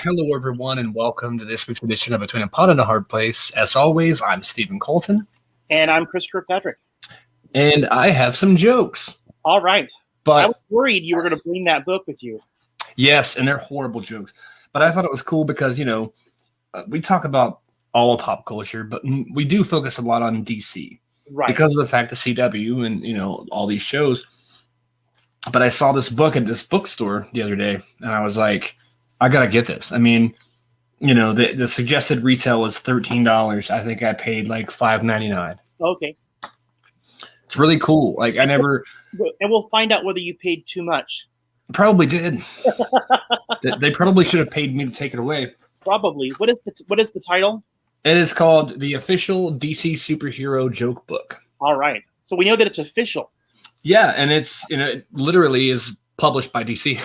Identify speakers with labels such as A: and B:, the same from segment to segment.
A: Hello, everyone, and welcome to this week's edition of Between a Pot and a Hard Place. As always, I'm Stephen Colton.
B: And I'm Christopher Patrick.
A: And I have some jokes.
B: All right.
A: But
B: I was worried you were going to bring that book with you.
A: Yes, and they're horrible jokes. But I thought it was cool because, we talk about all of pop culture, but we do focus a lot on DC.
B: Right.
A: Because of the fact that CW and, all these shows. But I saw this book at this bookstore the other day, and I was like, I got to get this. I mean, the suggested retail was $13. I think I paid like $5.99.
B: Okay.
A: It's really cool. Like I never.
B: And we'll find out whether you paid too much.
A: Probably did. They probably should have paid me to take it away.
B: Probably. What is the title?
A: It is called The Official DC Superhero Joke Book.
B: All right. So we know that it's official.
A: Yeah, and it's it literally is published by DC.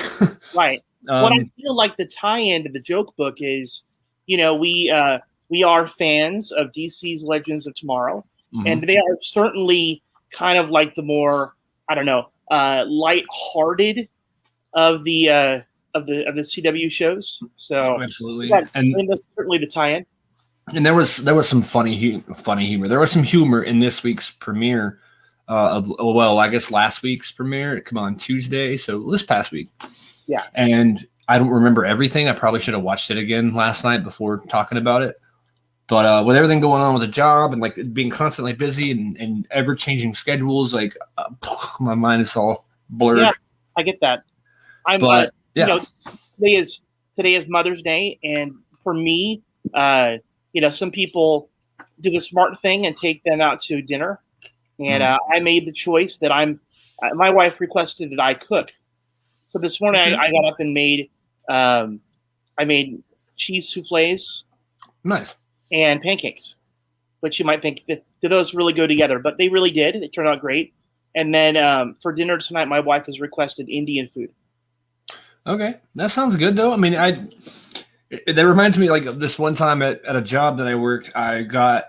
B: Right. What I feel like the tie-in to the joke book is, we are fans of DC's Legends of Tomorrow, and they are certainly kind of like the more, light-hearted of the CW shows. So
A: absolutely,
B: and that's certainly the tie-in.
A: And there was some funny humor. There was some humor in this week's premiere I guess last week's premiere. Come on, Tuesday. So this past week.
B: Yeah.
A: And I don't remember everything. I probably should have watched it again last night before talking about it. But with everything going on with the job and like being constantly busy and ever changing schedules, like my mind is all blurred.
B: Yeah, I get that. Today is Mother's Day, and for me, some people do the smart thing and take them out to dinner, and I made the choice that my wife requested that I cook. So this morning I got up and made cheese soufflés,
A: nice, and
B: pancakes. Which you might think, do those really go together? But they really did. They turned out great. And then for dinner tonight, my wife has requested Indian food.
A: Okay, that sounds good though. I mean, that reminds me like this one time at a job that I worked, I got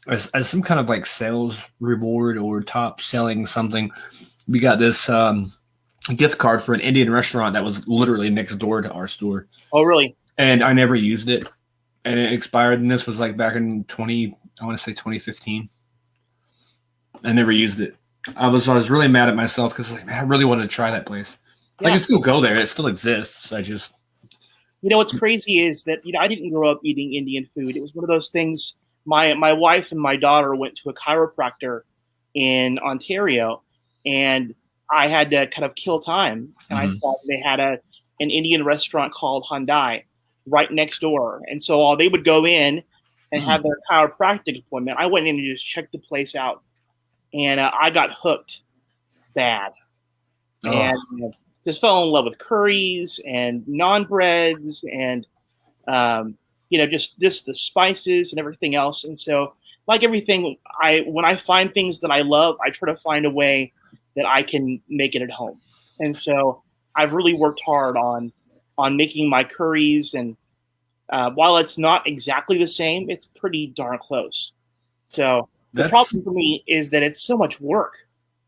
A: as some kind of like sales reward or top selling something. We got this gift card for an Indian restaurant that was literally next door to our store.
B: Oh, really?
A: And I never used it, and it expired. And this was like back in 2015. I never used it. I was really mad at myself because like, man, I really wanted to try that place. Yeah. I can still go there; it still exists. I just,
B: what's crazy is that I didn't grow up eating Indian food. It was one of those things. My wife and my daughter went to a chiropractor in Ontario, and I had to kind of kill time, and I saw they had an Indian restaurant called Hyundai right next door, and so they would go in and have their chiropractic appointment. I went in and just checked the place out, and I got hooked bad, and just fell in love with curries and naan breads and just the spices and everything else. And so, like everything, when I find things that I love, I try to find a way that I can make it at home. And so I've really worked hard on making my curries. And while it's not exactly the same, it's pretty darn close. So the problem for me is that it's so much work.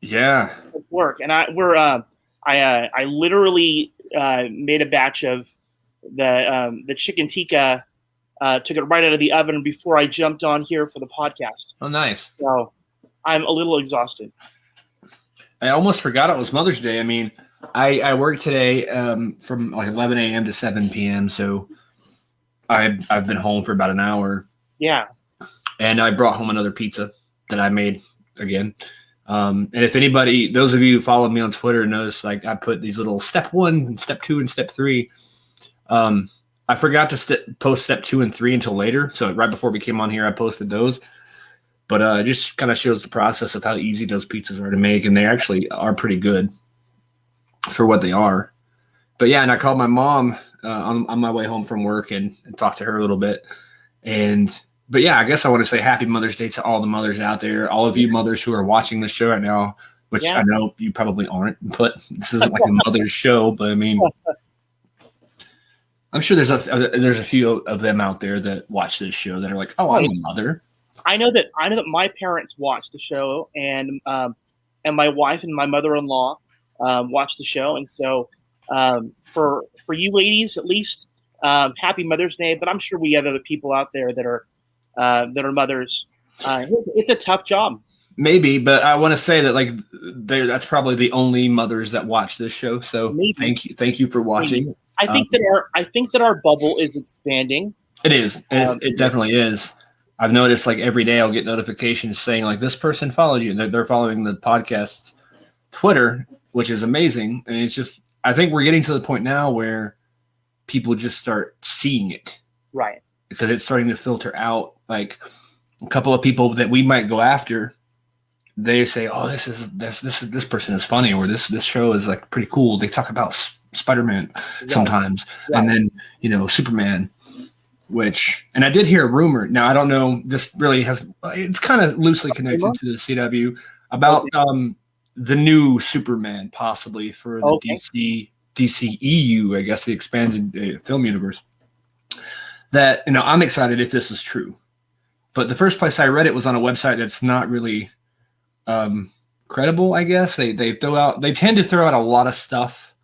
A: Yeah.
B: It's work. And I literally made a batch of the chicken tikka, took it right out of the oven before I jumped on here for the podcast.
A: Oh, nice.
B: So I'm a little exhausted.
A: I almost forgot it was Mother's Day. I mean, I worked today from like 11 a.m. to 7 p.m. So I've been home for about an hour.
B: Yeah.
A: And I brought home another pizza that I made again. And if anybody, those of you who follow me on Twitter notice, like I put these little step 1, step 2, and step 3. I forgot to post step 2 and 3 until later. So right before we came on here, I posted those. But it just kind of shows the process of how easy those pizzas are to make. And they actually are pretty good for what they are. But yeah, and I called my mom on my way home from work and talked to her a little bit. But yeah, I guess I want to say happy Mother's Day to all the mothers out there, all of you mothers who are watching this show right now, which I know you probably aren't, but this isn't like a mother's show. But I mean, I'm sure there's a few of them out there that watch this show that are like, oh, I'm a mother.
B: I know that my parents watch the show, and my wife and my mother-in-law watch the show, and so for you ladies, at least Happy Mother's Day. But I'm sure we have other people out there that are mothers. It's a tough job.
A: Maybe, but I want to say that like that's probably the only mothers that watch this show. So
B: Maybe.
A: thank you for watching.
B: Maybe. I think that our bubble is expanding.
A: It is. It definitely is. I've noticed like every day I'll get notifications saying like this person followed you. They're following the podcast's Twitter, which is amazing. And it's just I think we're getting to the point now where people just start seeing it.
B: Right.
A: Because it's starting to filter out. Like a couple of people that we might go after, they say, "Oh, this person is funny," or this show is like pretty cool. They talk about Spider-Man sometimes, and then Superman. And I did hear a rumor. Now I don't know. This really it's kind of loosely connected to the CW about the new Superman, possibly for the DCEU, I guess the expanded film universe. That I'm excited if this is true, but the first place I read it was on a website that's not really credible. I guess they tend to throw out a lot of stuff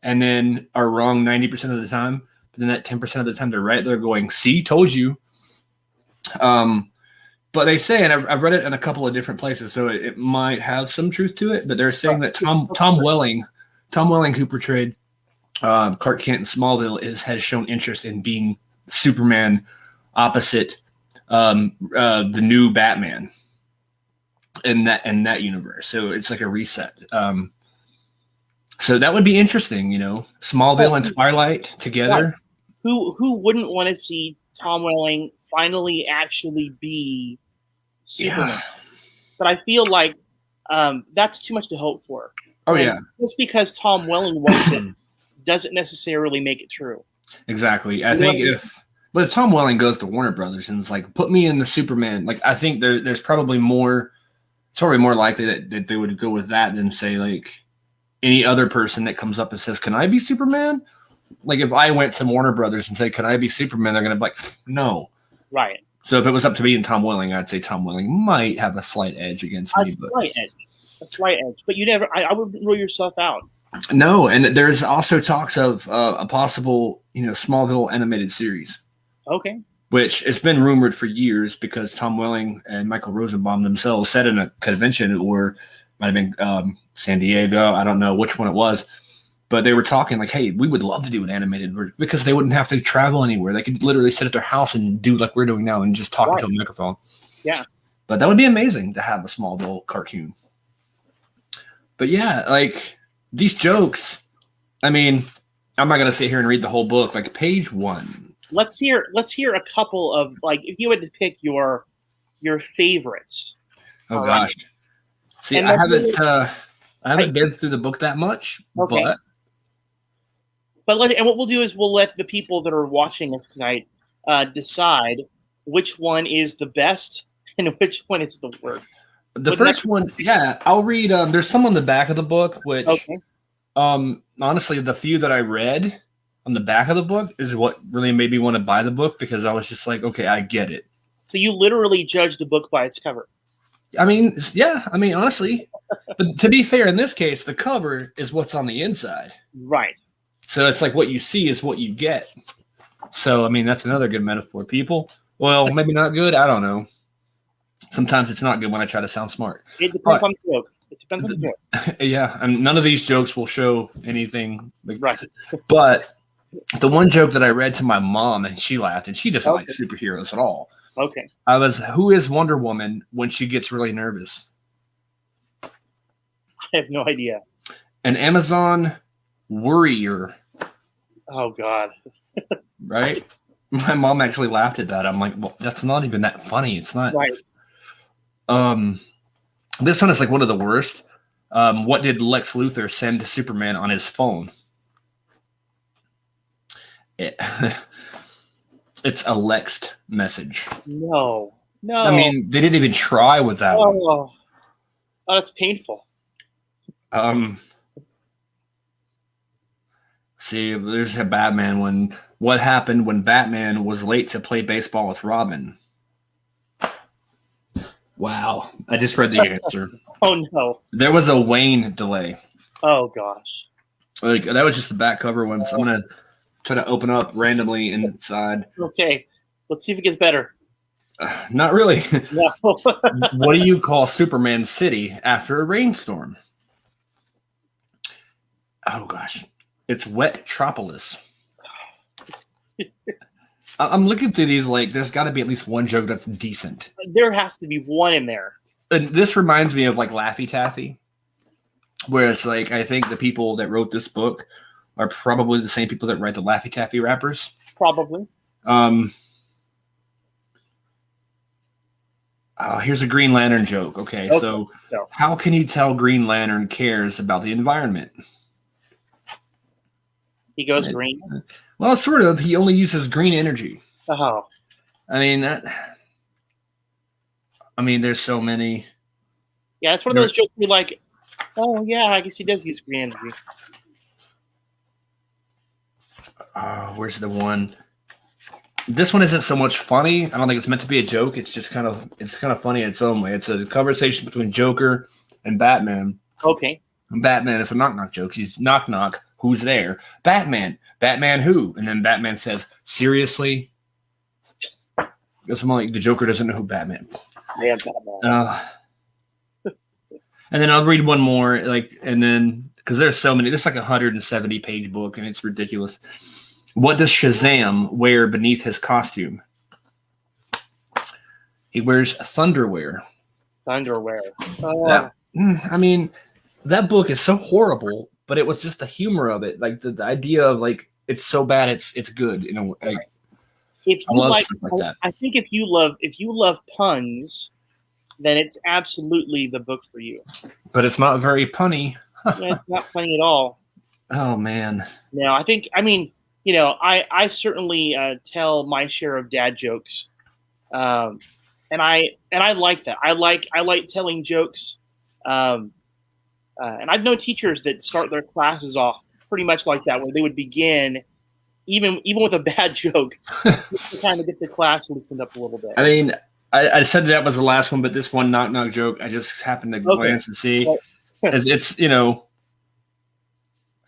A: and then are wrong 90% of the time. But then that 10% of the time they're right. They're going, "See, told you." But they say, and I've read it in a couple of different places, so it might have some truth to it. But they're saying that Tom Welling, who portrayed Clark Kent in Smallville, has shown interest in being Superman opposite the new Batman in that universe. So it's like a reset. So that would be interesting, Smallville and Twilight together.
B: Who wouldn't want to see Tom Welling finally actually be Superman? Yeah. But I feel like that's too much to hope for.
A: Oh, yeah.
B: Just because Tom Welling wants it doesn't necessarily make it true.
A: Exactly. I think if Tom Welling goes to Warner Brothers and is like, "Put me in the Superman," like I think there's probably more. It's probably more likely that they would go with that than say like any other person that comes up and says, "Can I be Superman?" Like if I went to Warner Brothers and said, "Can I be Superman?" They're going to be like, "No."
B: Right.
A: So if it was up to me and Tom Welling, I'd say Tom Welling might have a slight edge against me.
B: A slight edge. But you never. I wouldn't rule yourself out.
A: No, and there's also talks of a possible, Smallville animated series.
B: Okay.
A: Which it's been rumored for years because Tom Welling and Michael Rosenbaum themselves said in a convention, or might have been San Diego, I don't know which one it was, but they were talking like, "Hey, we would love to do an animated version," because they wouldn't have to travel anywhere. They could literally sit at their house and do like we're doing now and just talk into a microphone.
B: Yeah. But
A: that would be amazing to have a Smallville cartoon. But yeah, like these jokes, I mean, I'm not going to sit here and read the whole book. Like page 1.
B: Let's hear a couple of, like, if you had to pick your favorites.
A: Oh gosh. See, I haven't been through the book that much, but
B: what we'll do is we'll let the people that are watching us tonight decide which one is the best and which one is the worst.
A: The first one, yeah, I'll read. There's some on the back of the book, which, honestly, the few that I read on the back of the book is what really made me want to buy the book, because I was just like, okay, I get it.
B: So you literally judge the book by its cover.
A: I mean, yeah. I mean, honestly, but to be fair, in this case, the cover is what's on the inside.
B: Right.
A: So it's like what you see is what you get. So, I mean, that's another good metaphor. People, well, maybe not good. I don't know. Sometimes it's not good when I try to sound smart.
B: It depends on the joke. It depends on the joke.
A: Yeah, and none of these jokes will show anything.
B: Right.
A: But the one joke that I read to my mom, and she laughed, and she doesn't like superheroes at all.
B: Okay.
A: Who is Wonder Woman when she gets really nervous?
B: I have no idea.
A: An Amazon worrier.
B: Oh, God.
A: Right? My mom actually laughed at that. I'm like, well, that's not even that funny. It's not.
B: Right.
A: This one is like one of the worst. What did Lex Luthor send to Superman on his phone? It's a Lexed message.
B: No.
A: I mean, they didn't even try with that one.
B: Oh, that's painful.
A: See, there's a Batman one. What happened when Batman was late to play baseball with Robin? Wow. I just read the answer.
B: Oh, no.
A: There was a Wayne delay.
B: Oh, gosh.
A: Like, that was just the back cover one. So try to open up randomly inside.
B: Okay, let's see if it gets better.
A: Not really.
B: No.
A: What do you call Superman's city after a rainstorm? Oh gosh, it's Wet-tropolis. I'm looking through these, like, there's got to be at least one joke that's decent.
B: There has to be one in there.
A: And this reminds me of, like, Laffy Taffy, where it's like, I think the people that wrote this book are probably the same people that write the Laffy Taffy rappers.
B: Probably.
A: Here's a Green Lantern joke. Okay, so how can you tell Green Lantern cares about the environment?
B: He goes green?
A: Well, sort of. He only uses green energy.
B: Oh.
A: I mean, there's so many.
B: Yeah, it's one of those jokes where you're like, oh, yeah, I guess he does use green energy.
A: Where's the one? This one isn't so much funny. I don't think it's meant to be a joke. It's just kind of funny in its own way. It's a conversation between Joker and Batman.
B: Okay.
A: And Batman is a knock-knock joke. He's knock-knock. Who's there? Batman. Batman who? And then Batman says, seriously? It's like the Joker doesn't know who Batman.
B: Yeah, Batman.
A: And then I'll read one more, and then because there's so many. There's like 170-page book, and it's ridiculous. What does Shazam wear beneath his costume? He wears thunderwear.
B: Thunderwear.
A: I mean, that book is so horrible, but it was just the humor of it, like the idea of like it's so bad it's good. You know, like
B: if you like
A: that.
B: I think if you love puns, then it's absolutely the book for you.
A: But it's not very punny.
B: Yeah, it's not funny at all.
A: Oh man.
B: No, I certainly tell my share of dad jokes, and I like that. I like telling jokes, and I've known teachers that start their classes off pretty much like that, where they would begin even with a bad joke to kind of get the class loosened up a little bit.
A: I mean, I said that was the last one, but this one knock joke, I just happened to glance and see. It's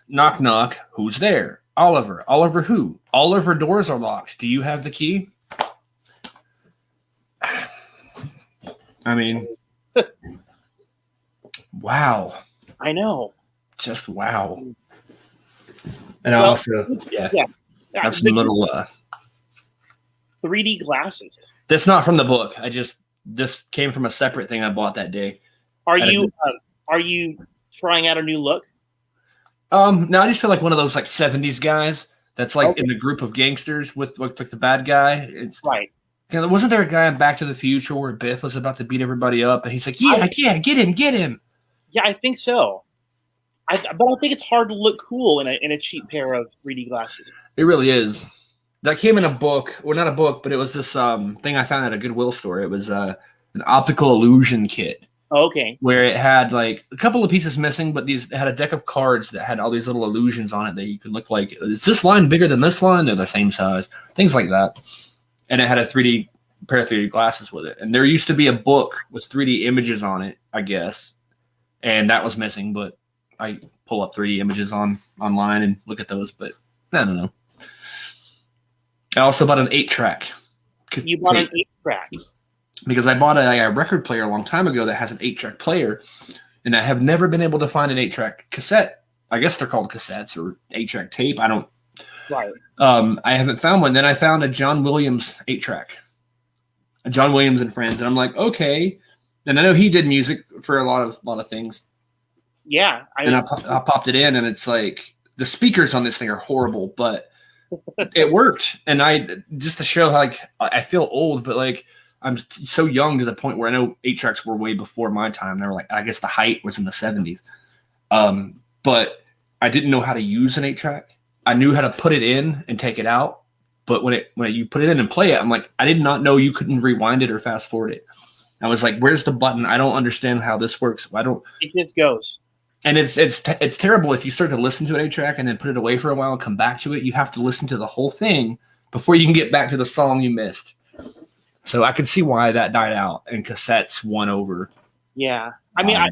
A: knock knock, who's there? Oliver. Oliver who? All of her doors are locked. Do you have the key? I mean, wow.
B: I know.
A: Just wow. And I also have some little
B: 3D glasses.
A: That's not from the book. This came from a separate thing I bought that day.
B: Are you trying out a new look?
A: No, I just feel like one of those like 70s guys that's like in the group of gangsters with like the bad guy. It's
B: right.
A: Wasn't there a guy in Back to the Future where Biff was about to beat everybody up and he's like, yeah, get him. Yeah,
B: I think so. But I think it's hard to look cool in a cheap pair of 3D glasses.
A: It really is. That came in a book, or not a book, but it was this thing I found at a Goodwill store. It was an optical illusion kit.
B: Oh, okay.
A: Where it had like a couple of pieces missing, but it had a deck of cards that had all these little illusions on it that you could look like, is this line bigger than this line? They're the same size. Things like that. And it had a pair of 3D glasses with it. And there used to be a book with 3D images on it, I guess. And that was missing, but I pull up 3D images online and look at those, but I don't know. I also bought an 8-track.
B: You bought an 8-track?
A: Because I bought a record player a long time ago that has an 8-track player, and I have never been able to find an 8-track cassette. I guess they're called cassettes or 8-track tape. I don't.
B: Right.
A: I haven't found one. Then I found a John Williams 8-track. A John Williams and Friends, and I'm like, okay. And I know he did music for a lot of things.
B: Yeah.
A: I popped it in, and it's like the speakers on this thing are horrible, but it worked. And just to show how like I feel old, but like I'm so young to the point where I know 8-tracks were way before my time. They were like, I guess the height was in the 70s. But I didn't know how to use an 8-track. I knew how to put it in and take it out. But when you put it in and play it, I'm like, I did not know you couldn't rewind it or fast forward it. I was like, where's the button? I don't understand how this works.
B: It just goes. And
A: it's terrible if you start to listen to an 8-track and then put it away for a while and come back to it. You have to listen to the whole thing before you can get back to the song you missed. So I could see why that died out and cassettes won over.
B: Yeah. I mean, I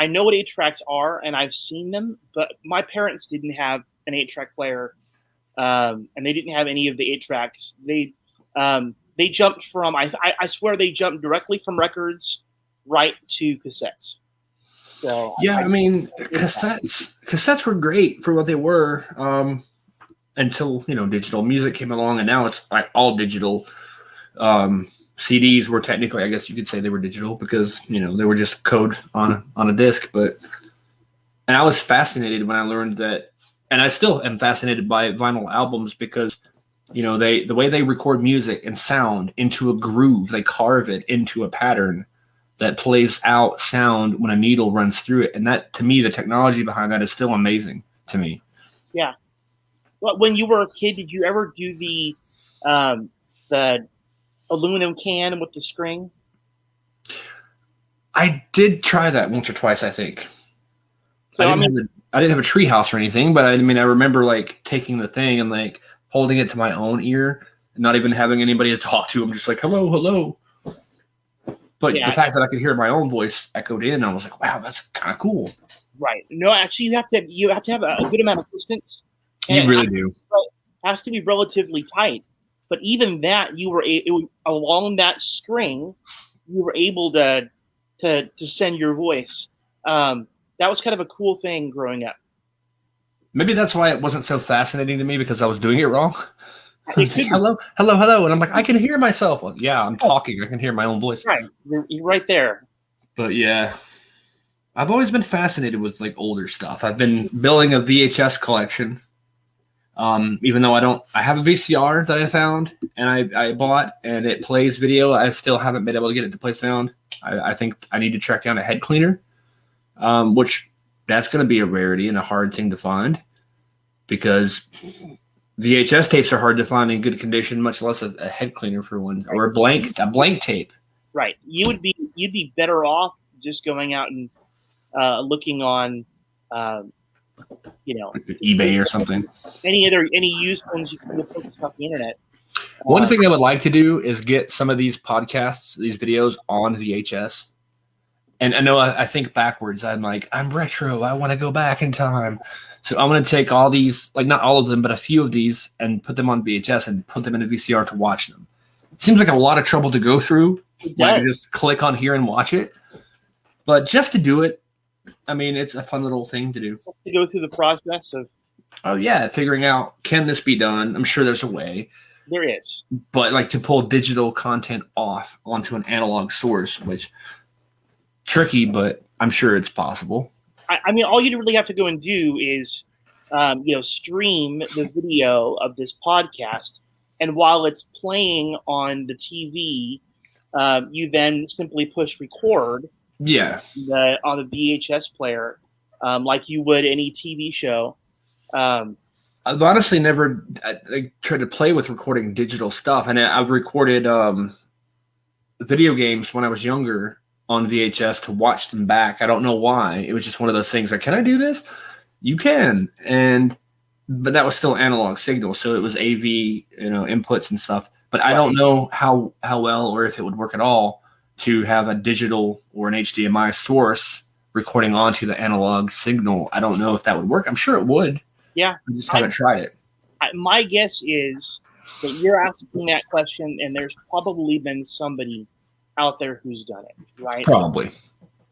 B: know what 8-tracks are and I've seen them, but my parents didn't have an 8-track player and they didn't have any of the 8-tracks. They jumped from I swear they jumped directly from records right to cassettes. So
A: yeah, I mean, cassettes were great for what they were, until digital music came along, and now it's like all digital. CDs were technically, I guess you could say, they were digital because they were just code on a disc. And I was fascinated when I learned that, and I still am fascinated by vinyl albums because the way they record music and sound into a groove, they carve it into a pattern that plays out sound when a needle runs through it. And that, to me, the technology behind that is still amazing to me.
B: Yeah. Well, when you were a kid, did you ever do the aluminum can with the string?
A: I did try that once or twice, I think.
B: So
A: I didn't have a tree house or anything, but I remember like taking the thing and like holding it to my own ear and not even having anybody to talk to. I'm just like, hello, hello. But the fact that I could hear my own voice echoed in, I was like, wow, that's kind of cool.
B: Right. No, actually, you have to have a good amount of distance.
A: You really do.
B: It has to be relatively tight. But even that, along that string, you were able to send your voice. That was kind of a cool thing growing up.
A: Maybe that's why it wasn't so fascinating to me, because I was doing it wrong. Hello, hello, hello. And I'm like, I can hear myself. Well, yeah, I'm talking. I can hear my own voice.
B: Right. You're right there.
A: But yeah, I've always been fascinated with like older stuff. I've been building a VHS collection. Even though I have a VCR that I found and I bought, and it plays video. I still haven't been able to get it to play sound. I think I need to track down a head cleaner, which that's going to be a rarity and a hard thing to find, because VHS tapes are hard to find in good condition, much less a head cleaner for one, or a blank tape.
B: Right. You'd be better off just going out and looking on,
A: like eBay or something.
B: Any used ones you can purchase off the internet.
A: One thing I would like to do is get some of these podcasts, these videos on VHS. And I know I think backwards. I'm like, I'm retro. I want to go back in time. So I'm going to take all these, like not all of them, but a few of these, and put them on VHS and put them in a VCR to watch them. It seems like a lot of trouble to go through.
B: It does.
A: You just click on here and watch it. But just to do it, it's a fun little thing to do.
B: To go through the process of...
A: Oh, yeah, figuring out, can this be done? I'm sure there's a way.
B: There is.
A: But like to pull digital content off onto an analog source, which tricky, but I'm sure it's possible.
B: All you really have to go and do is, stream the video of this podcast, and while it's playing on the TV, you then simply push record.
A: Yeah.
B: On the VHS player, like you would any TV show.
A: I've honestly never tried to play with recording digital stuff, and I've recorded video games when I was younger on VHS to watch them back. I don't know why. It was just one of those things like, can I do this? You can. But that was still analog signal, so it was AV, inputs and stuff. But I don't know how well, or if it would work at all, to have a digital or an HDMI source recording onto the analog signal. I don't know if that would work. I'm sure it would.
B: Yeah.
A: I just haven't tried it.
B: My guess is that you're asking that question, and there's probably been somebody out there who's done it, right?
A: Probably.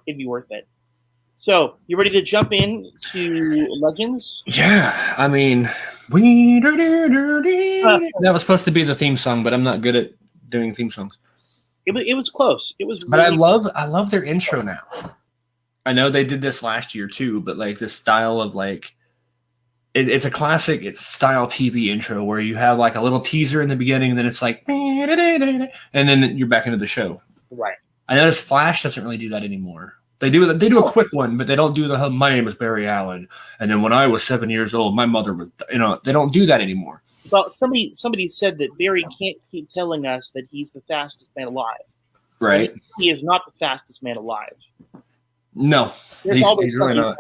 B: It'd be worth it. So, you ready to jump in to Legends?
A: Yeah. That was supposed to be the theme song, but I'm not good at doing theme songs.
B: It was close. It was.
A: But I love their intro now. I know they did this last year too, but like this style of like, it's a classic style TV intro where you have like a little teaser in the beginning, and then it's like, and then you're back into the show.
B: Right.
A: I noticed Flash doesn't really do that anymore. They do a quick one, but they don't do my name is Barry Allen, and then when I was 7 years old, my mother was, they don't do that anymore.
B: Well, somebody said that Barry can't keep telling us that he's the fastest man alive.
A: Right.
B: He is not the fastest man alive.
A: No,
B: he's
A: really not.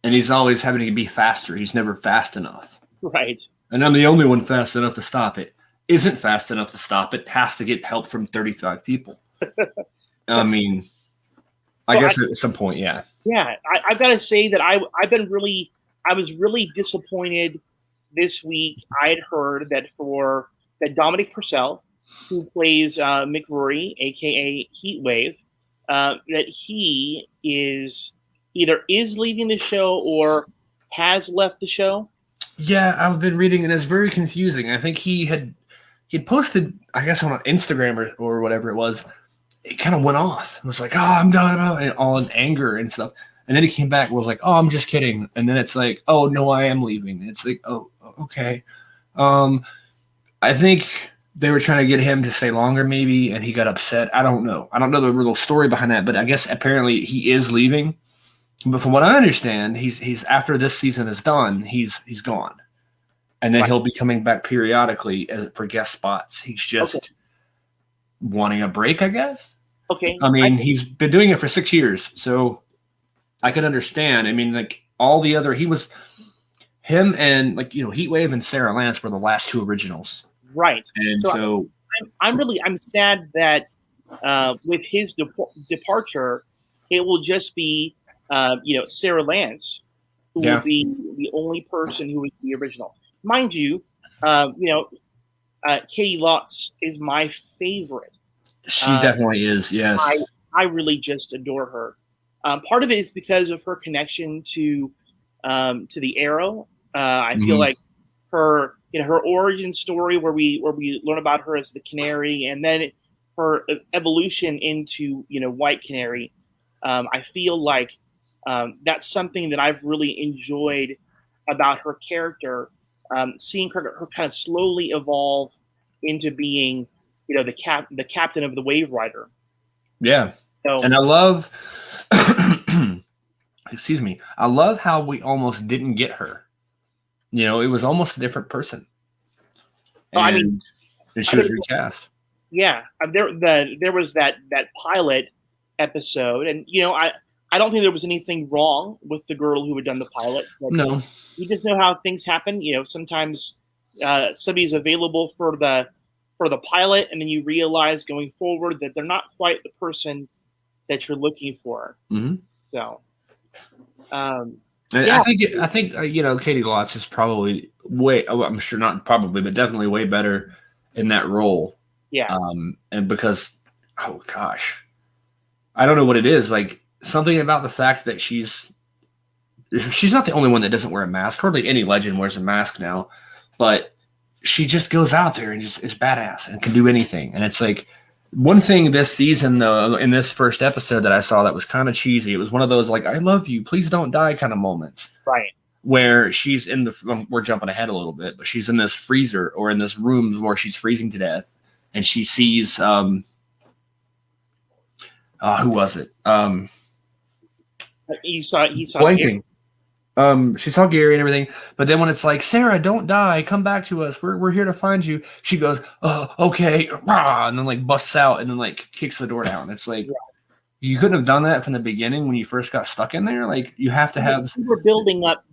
A: And he's always having to be faster. He's never fast enough.
B: Right.
A: And I'm the only one fast enough to stop it. Isn't fast enough to stop it. Has to get help from 35 people. I guess at some point, yeah.
B: Yeah, I've got to say that I was really disappointed this week I had heard that Dominic Purcell, who plays McRory, aka Heatwave, that he is either leaving the show or has left the show.
A: Yeah, I've been reading, and it's very confusing. I think he'd posted, I guess, on Instagram or whatever it was. It kind of went off. It was like, "Oh, I'm done," and all in anger and stuff. And then he came back and was like, "Oh, I'm just kidding." And then it's like, "Oh no, I am leaving." And it's like, "Oh, okay." I think they were trying to get him to stay longer, maybe, and he got upset. I don't know. I don't know the real story behind that, but I guess apparently he is leaving. But from what I understand, he's after this season is done, he's gone, and then he'll be coming back periodically for guest spots. He's just wanting a break, I guess.
B: Okay.
A: I mean, he's been doing it for 6 years, so I could understand. I mean, like all the other, him and Heatwave and Sarah Lance were the last two originals.
B: Right.
A: And so
B: I'm sad that with his departure, it will just be Sarah Lance who will be the only person who is the original. Mind you, Katie Lotz is my favorite.
A: She definitely is. Yes,
B: I really just adore her. Part of it is because of her connection to the Arrow. I feel like her origin story, where we learn about her as the Canary, and then her evolution into White Canary. I feel like that's something that I've really enjoyed about her character. Seeing her kind of slowly evolve into being, the captain of the Wave Rider.
A: Yeah, and I love, excuse me, I love how we almost didn't get her. It was almost a different person. And she was recast.
B: Yeah, there was that pilot episode, and I don't think there was anything wrong with the girl who had done the pilot.
A: No,
B: you just know how things happen. Sometimes somebody's available for the pilot, and then you realize going forward that they're not quite the person that you're looking for.
A: Mm-hmm.
B: So,
A: I think Katie Lotz is probably I'm sure not probably, but definitely way better in that role.
B: Yeah.
A: And because, oh gosh, I don't know what it is. Like something about the fact that she's not the only one that doesn't wear a mask. Hardly any legend wears a mask now, but she just goes out there and just is badass and can do anything. And it's like one thing this season, though, in this first episode that I saw that was kind of cheesy. It was one of those like, "I love you, please don't die" kind of moments.
B: Right.
A: Where she's we're jumping ahead a little bit, but she's in this freezer or in this room where she's freezing to death. And she sees, who was it?
B: He saw
A: blanking. She saw Gary and everything, but then when it's like, "Sarah, don't die, come back to us. We're here to find you," she goes, "Oh, okay," and then like busts out and then like kicks the door down. It's like you couldn't have done that from the beginning when you first got stuck in there. Like you have to have.
B: They were building up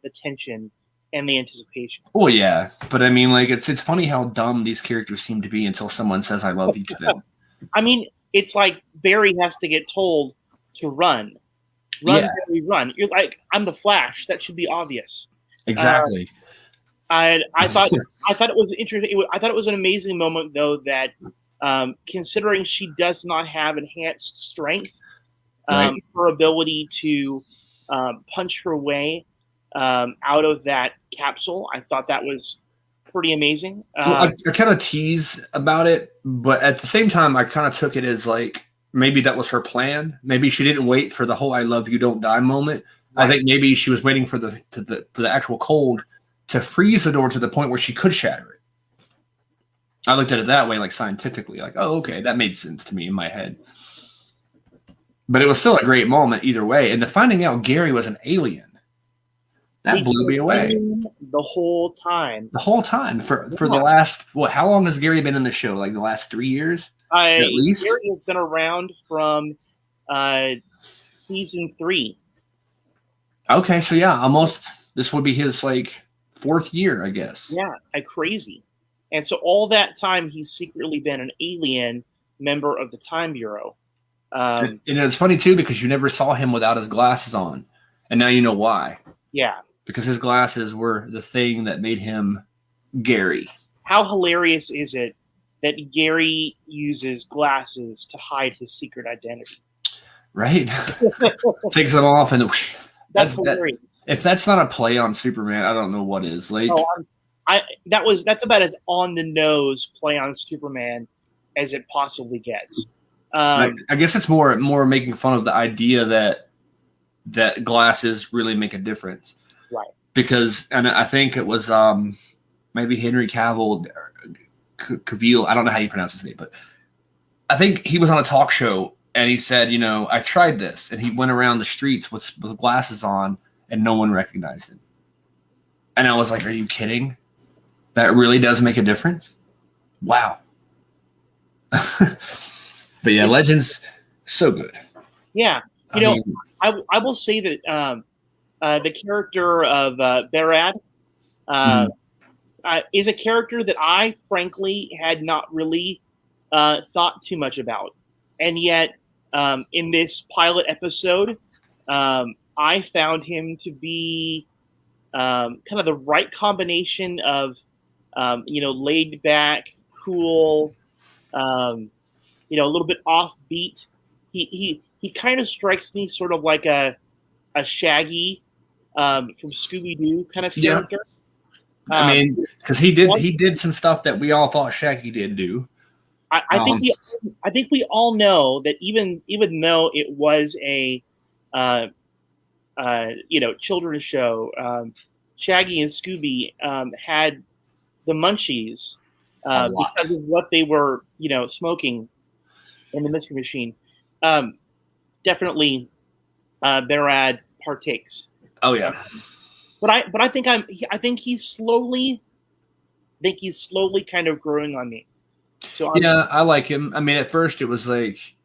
B: the tension and the anticipation.
A: Oh yeah, but I mean, like it's funny how dumb these characters seem to be until someone says "I love you" to them.
B: I mean, it's like Barry has to get told to run. Barry, run. You're like, "I'm the Flash. That should be obvious."
A: Exactly.
B: I thought it was interesting. I thought it was an amazing moment, though, that considering she does not have enhanced strength, her ability to punch her way out of that capsule, I thought that was pretty amazing.
A: I kind of tease about it, but at the same time, I kind of took it as like maybe that was her plan. Maybe she didn't wait for the whole "I love you, don't die" moment. Right. I think maybe she was waiting for the actual cold to freeze the door to the point where she could shatter it. I looked at it that way, like scientifically, like, oh, okay, that made sense to me in my head. But it was still a great moment either way. And the finding out Gary was an alien, that blew me away.
B: The whole time.
A: For the last, how long has Gary been in the show? Like the last 3 years? At least?
B: Gary has been around from season 3.
A: Okay, so yeah, almost, this would be his like 4th year, I guess.
B: Yeah, crazy. And so all that time, he's secretly been an alien member of the Time Bureau.
A: And it's funny, too, because you never saw him without his glasses on. And now you know why.
B: Yeah.
A: because his glasses were the thing that made him Gary.
B: How hilarious is it that Gary uses glasses to hide his secret identity?
A: Right? Takes them off and whoosh.
B: That's hilarious.
A: If that's not a play on Superman, I don't know what is. Like,
B: that's about as on the nose play on Superman as it possibly gets.
A: I guess it's more making fun of the idea that glasses really make a difference,
B: right?
A: Because, and I think it was maybe Henry Cavill, I don't know how you pronounce his name, but I think he was on a talk show and he said, I tried this, and he went around the streets with glasses on and no one recognized him. And I was like, are you kidding? That really does make a difference? Wow. But yeah, Legends, so good.
B: Yeah. I will say that the character of Barad is a character that I frankly had not really thought too much about. And yet, in this pilot episode, I found him to be kind of the right combination of, laid back, cool, a little bit offbeat. He kind of strikes me sort of like a Shaggy from Scooby-Doo kind of character.
A: I mean, because he did some stuff that we all thought Shaggy did do.
B: I think we all know that even though it was a children's show, Shaggy and Scooby had the munchies because of what they were smoking in the Mystery Machine. Definitely, Barad partakes.
A: Oh yeah,
B: but I think he's slowly kind of growing on me. So
A: I like him. I mean, at first it was like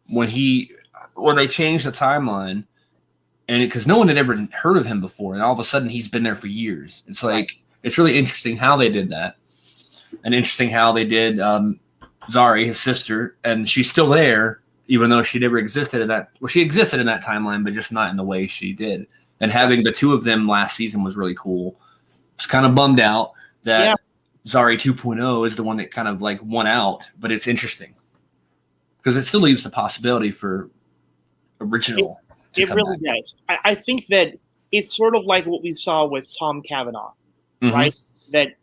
A: when they changed the timeline, and because no one had ever heard of him before, and all of a sudden he's been there for years. It's like it's really interesting how they did that, and interesting how they did Zari, his sister, and she's still there, even though she never existed in that. Well, she existed in that timeline, but just not in the way she did. And having the two of them last season was really cool. I was kind of bummed out that Zari 2.0 is the one that kind of like won out, but it's interesting because it still leaves the possibility for original.
B: It really does. I think that it's sort of like what we saw with Tom Cavanaugh, right? That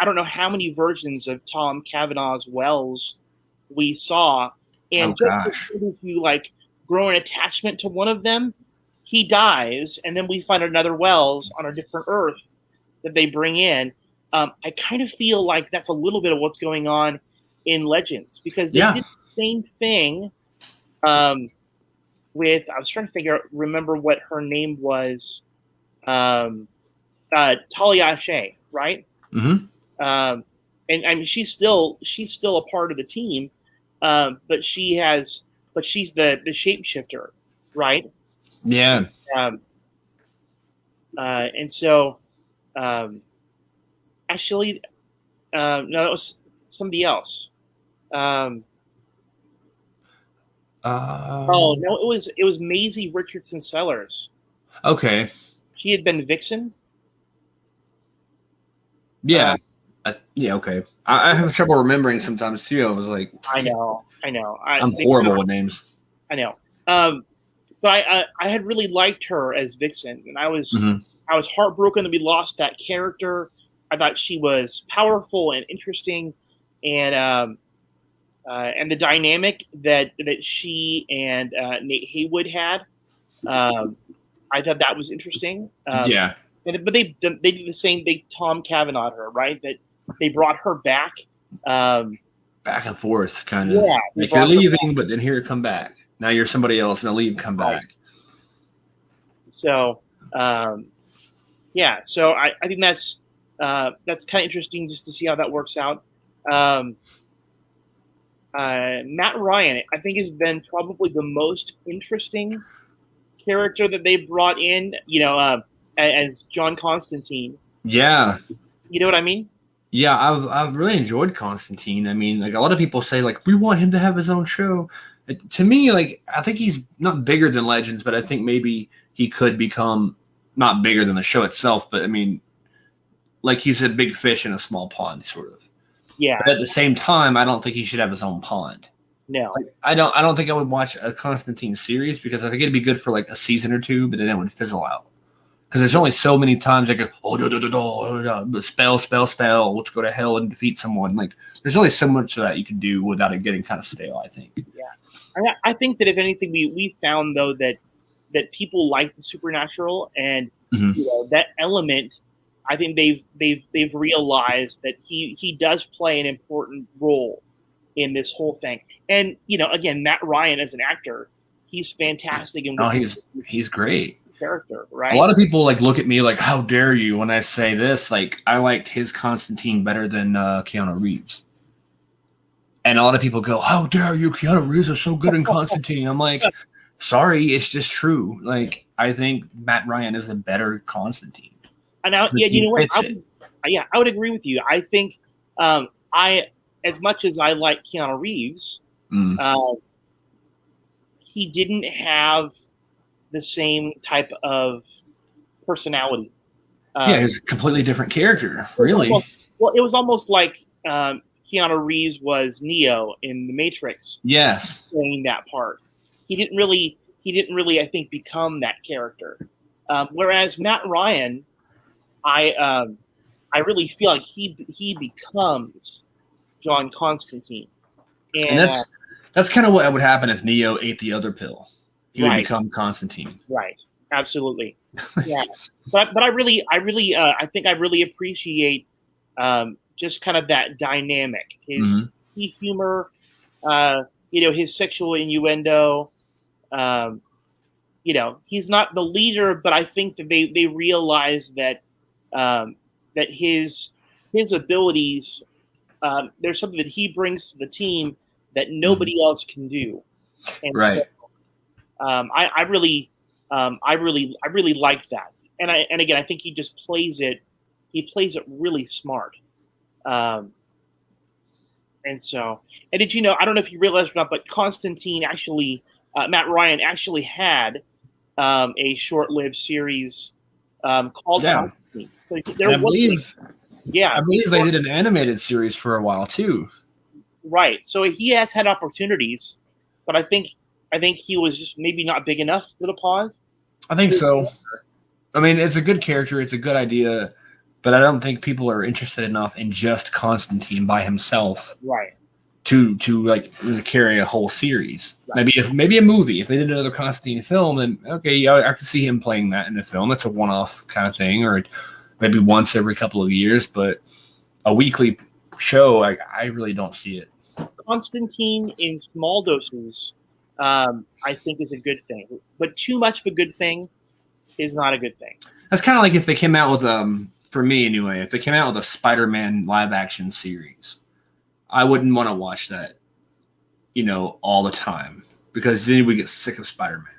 B: I don't know how many versions of Tom Cavanaugh's Wells we saw, and if you like grow an attachment to one of them, he dies, and then we find another Wells on a different Earth that they bring in. I kind of feel like that's a little bit of what's going on in Legends, because they did the same thing with, I was trying to remember what her name was, Talia Shea, right? And I mean, she's still a part of the team, but she's the shapeshifter, right?
A: Yeah.
B: And so, actually, no, that was somebody else. Oh no, it was Maisie Richardson Sellers.
A: Okay.
B: She had been Vixen.
A: Yeah. Okay. I have trouble remembering sometimes too. I was like,
B: I know.
A: I'm horrible with names.
B: I know. But I had really liked her as Vixen, and I was heartbroken that we lost that character. I thought she was powerful and interesting, and the dynamic that she and Nate Haywood had, I thought that was interesting. But they did the same thing. Tom Cavanaugh her, right? That they brought her back,
A: back and forth, kind of.
B: Yeah,
A: like you're leaving, but then here, come back. Now you're somebody else, and leave, come back.
B: So, So I think that's kind of interesting just to see how that works out. Matt Ryan, I think, has been probably the most interesting character that they brought in, as John Constantine.
A: Yeah.
B: You know what I mean?
A: Yeah, I've really enjoyed Constantine. I mean, like a lot of people say, like, we want him to have his own show. To me, like, I think he's not bigger than Legends, but I think maybe he could become not bigger than the show itself, but I mean, like he's a big fish in a small pond, sort of.
B: Yeah.
A: But at the same time, I don't think he should have his own pond.
B: No.
A: Like, I don't think I would watch a Constantine series because I think it'd be good for like a season or two, but then it would fizzle out. Because there's only so many times I go, spell, let's go to hell and defeat someone. Like, there's only so much of that you can do without it getting kind of stale, I think.
B: Yeah. I think that if anything, we found, though, that people like the supernatural and that element. I think they've realized that he does play an important role in this whole thing. And, again, Matt Ryan as an actor, he's fantastic.
A: He's great.
B: Character, right?
A: A lot of people look at me like, how dare you when I say this? Like, I liked his Constantine better than Keanu Reeves. And a lot of people go, how dare you? Keanu Reeves is so good in Constantine. I'm like, sorry, it's just true. Like, I think Matt Ryan is a better Constantine.
B: And I would agree with you. I think as much as I like Keanu Reeves, he didn't have the same type of personality.
A: He's a completely different character, really.
B: Well, it was almost like Keanu Reeves was Neo in The Matrix.
A: Yes,
B: playing that part. He didn't really, I think, become that character. Whereas Matt Ryan, I really feel like he becomes John Constantine, and that's kind of what would happen if Neo ate the other pill. He would become Constantine. Right. Absolutely. Yeah. but I think I really appreciate just kind of that dynamic. His humor, his sexual innuendo. He's not the leader, but I think that they realize that that his abilities, there's something that he brings to the team that nobody else can do. And
A: right.
B: So, I really like that, and again, I think he just plays it. He plays it really smart, and did you know? I don't know if you realized or not, but Constantine actually, Matt Ryan actually had a short-lived series called Constantine. So
A: I believe they did an animated series for a while too.
B: Right. So he has had opportunities, but I think he was just maybe not big enough for the pond.
A: I think so. I mean, it's a good character. It's a good idea. But I don't think people are interested enough in just Constantine by himself.
B: Right.
A: To really carry a whole series. Right. Maybe a movie. If they did another Constantine film, then okay, I could see him playing that in a film. It's a one-off kind of thing, or maybe once every couple of years. But a weekly show, I really don't see it.
B: Constantine in small doses, I think, is a good thing. But too much of a good thing is not a good thing.
A: That's kind of like if they came out with, for me anyway, if they came out with a Spider-Man live-action series, I wouldn't want to watch that, all the time, because then we get sick of Spider-Man.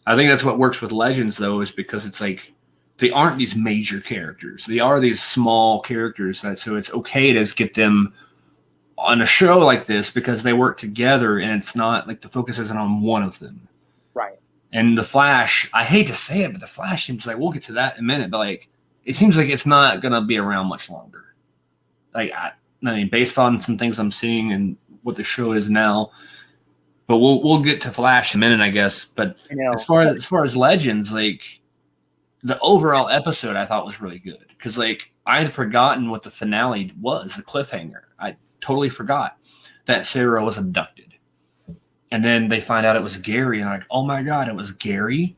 A: I think that's what works with Legends, though, is because it's like they aren't these major characters. They are these small characters, so it's okay to get them on a show like this because they work together, and it's not like the focus isn't on one of them.
B: Right.
A: And the Flash, I hate to say it, but the Flash seems like, we'll get to that in a minute, but it seems like it's not going to be around much longer. I mean, based on some things I'm seeing and what the show is now, but we'll get to Flash in a minute, I guess. But as far as Legends, the overall episode I thought was really good because I had forgotten what the finale was, the cliffhanger. I totally forgot that Sarah was abducted, and then they find out it was Gary, and oh my god, it was Gary.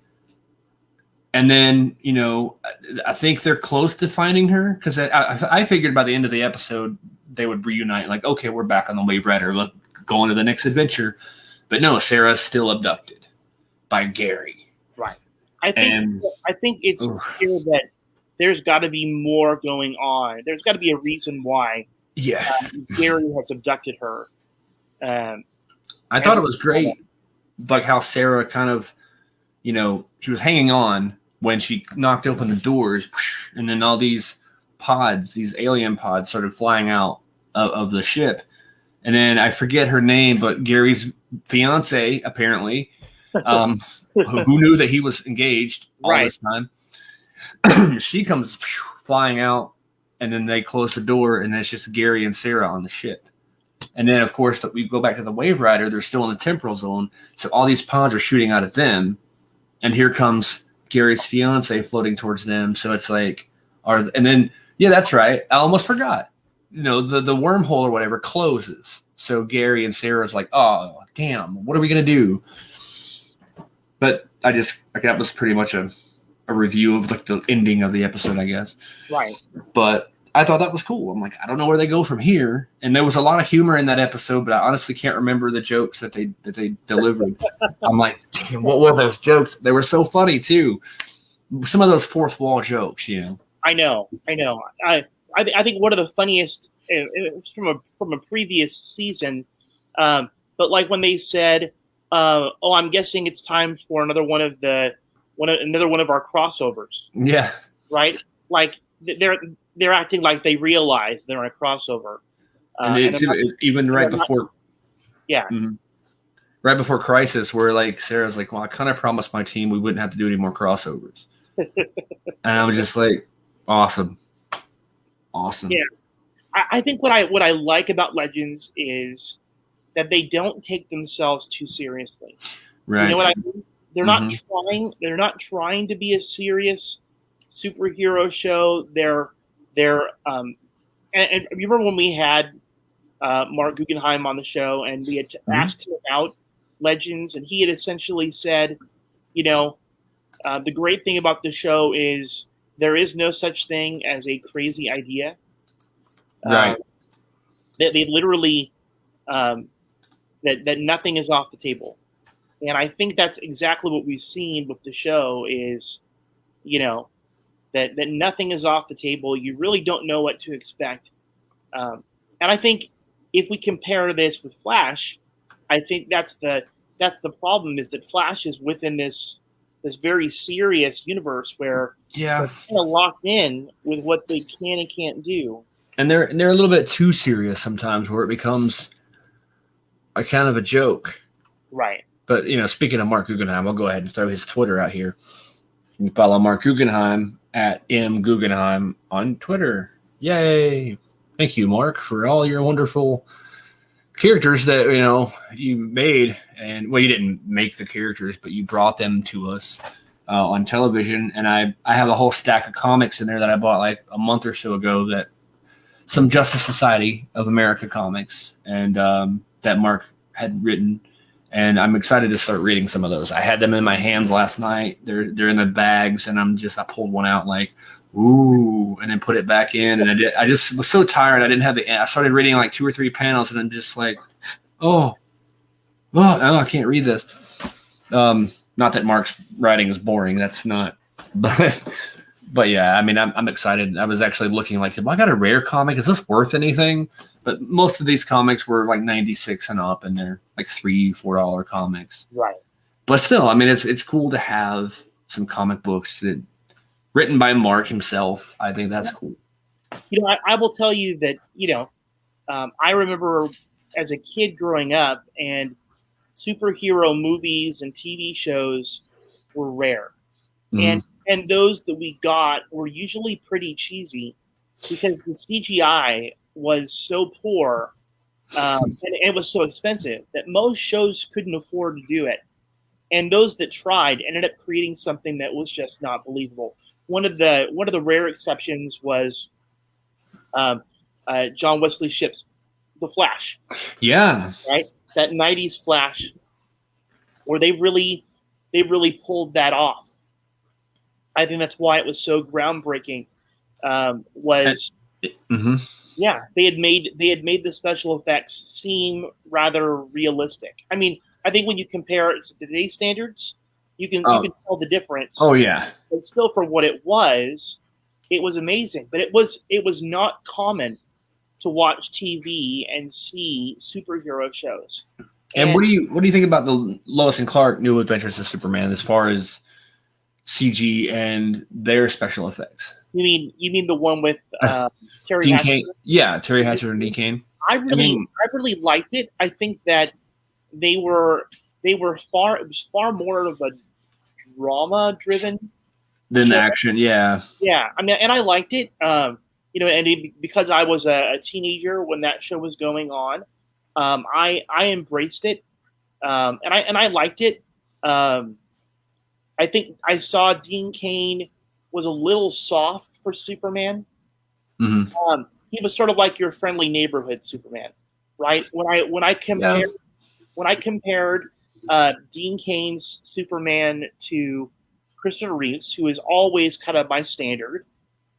A: And then, I think they're close to finding her because I figured by the end of the episode they would reunite. Okay, we're back on the Wave Rider. Let's go on to the next adventure. But no, Sarah's still abducted by Gary.
B: Right. I think it's clear that there's got to be more going on. There's got to be a reason why Gary has abducted her.
A: I thought it was great, how Sarah kind of, she was hanging on when she knocked open the doors, and then all these pods, these alien pods, started flying out of the ship. And then I forget her name, but Gary's fiance, apparently, who knew that he was engaged all this time, She comes flying out, and then they close the door, and it's just Gary and Sarah on the ship. And then, of course, we go back to the Wave Rider. They're still in the temporal zone, so all these pods are shooting out at them. And here comes Gary's fiance floating towards them. So it's like, and then that's right. I almost forgot. The wormhole or whatever closes. So Gary and Sarah's like, oh damn, what are we gonna do? But that was pretty much a review of like the ending of the episode, I guess.
B: Right.
A: But I thought that was cool. I'm like, I don't know where they go from here. And there was a lot of humor in that episode, but I honestly can't remember the jokes that they delivered. I'm like, damn, what were those jokes? They were so funny too. Some of those fourth wall jokes,
B: I know. I think one of the funniest from a previous season, but like when they said, "Oh, I'm guessing it's time for another one of our crossovers."
A: Yeah.
B: Right. Like they're acting like they realize they're in a crossover.
A: Even right before.
B: Yeah.
A: Mm-hmm. Right before Crisis, where like Sarah's like, well, I kind of promised my team we wouldn't have to do any more crossovers. And I was just like, awesome.
B: Yeah. I think what I like about Legends is that they don't take themselves too seriously.
A: Right.
B: You know what I mean? They're not trying to be a serious superhero show. They're and you remember when we had Mark Guggenheim on the show and we had asked him about Legends, and he had essentially said, the great thing about the show is there is no such thing as a crazy idea.
A: Right.
B: They literally that nothing is off the table. And I think that's exactly what we've seen with the show is, that nothing is off the table. You really don't know what to expect. And I think if we compare this with Flash, I think that's the problem is that Flash is within this very serious universe where they're kind of locked in with what they can and can't do.
A: And they're a little bit too serious sometimes where it becomes a kind of a joke.
B: Right.
A: But, speaking of Mark Guggenheim, I'll go ahead and throw his Twitter out here. You can follow Mark Guggenheim at mguggenheim on Twitter. Yay. Thank you, Mark, for all your wonderful characters that, you made. And, well, you didn't make the characters, but you brought them to us on television. And I have a whole stack of comics in there that I bought like a month or so ago that some Justice Society of America comics and that Mark had written. And I'm excited to start reading some of those. I had them in my hands last night. They're in the bags, and I pulled one out like, ooh, and then put it back in. And I just was so tired. I didn't have I started reading like 2 or 3 panels, and I'm just like, oh, I can't read this. Not that Mark's writing is boring. That's not, but yeah, I mean, I'm excited. I was actually looking like, have I got a rare comic? Is this worth anything? But most of these comics were like 96 and up, and they're like $3-4 comics.
B: Right.
A: But still, I mean, it's cool to have some comic books that written by Mark himself. I think that's cool.
B: I will tell you that, I remember as a kid growing up, and superhero movies and TV shows were rare. Mm-hmm. And those that we got were usually pretty cheesy because the CGI was so poor and it was so expensive that most shows couldn't afford to do it. And those that tried ended up creating something that was just not believable. One of the rare exceptions was John Wesley Shipp's The Flash.
A: Yeah.
B: Right? That 90s Flash where they really pulled that off. I think that's why it was so groundbreaking. Yeah, they had made the special effects seem rather realistic. I mean, I think when you compare it to today's standards, you can tell the difference.
A: Oh yeah.
B: But still, for what it was amazing. But it was not common to watch TV and see superhero shows.
A: And what do you think about the Lois and Clark New Adventures of Superman as far as CG and their special effects?
B: You mean the one with Terry Hatcher?
A: Kane? Yeah, Terry Hatcher and Dean Cain.
B: I really liked it. I think that it was far more of a drama driven
A: Then the action, yeah.
B: Yeah, I mean, and I liked it. Because I was a teenager when that show was going on, I embraced it, and I liked it. Um, I think I saw Dean Cain was a little soft for Superman.
A: Mm-hmm.
B: He was sort of like your friendly neighborhood Superman, right? When I compared Dean Cain's Superman to Christopher Reeves, who is always kind of my standard,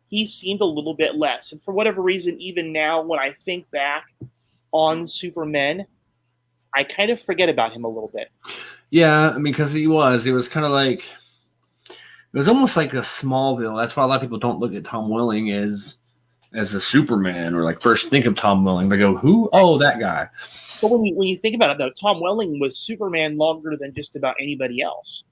B: he seemed a little bit less. And for whatever reason, even now when I think back on Superman, I kind of forget about him a little bit.
A: Yeah, I mean, because he was kind of like, it was almost like a Smallville. That's why a lot of people don't look at Tom Welling as a Superman, or like first think of Tom Welling. They go, who? Oh, that guy.
B: But when you think about it, though, Tom Welling was Superman longer than just about anybody else.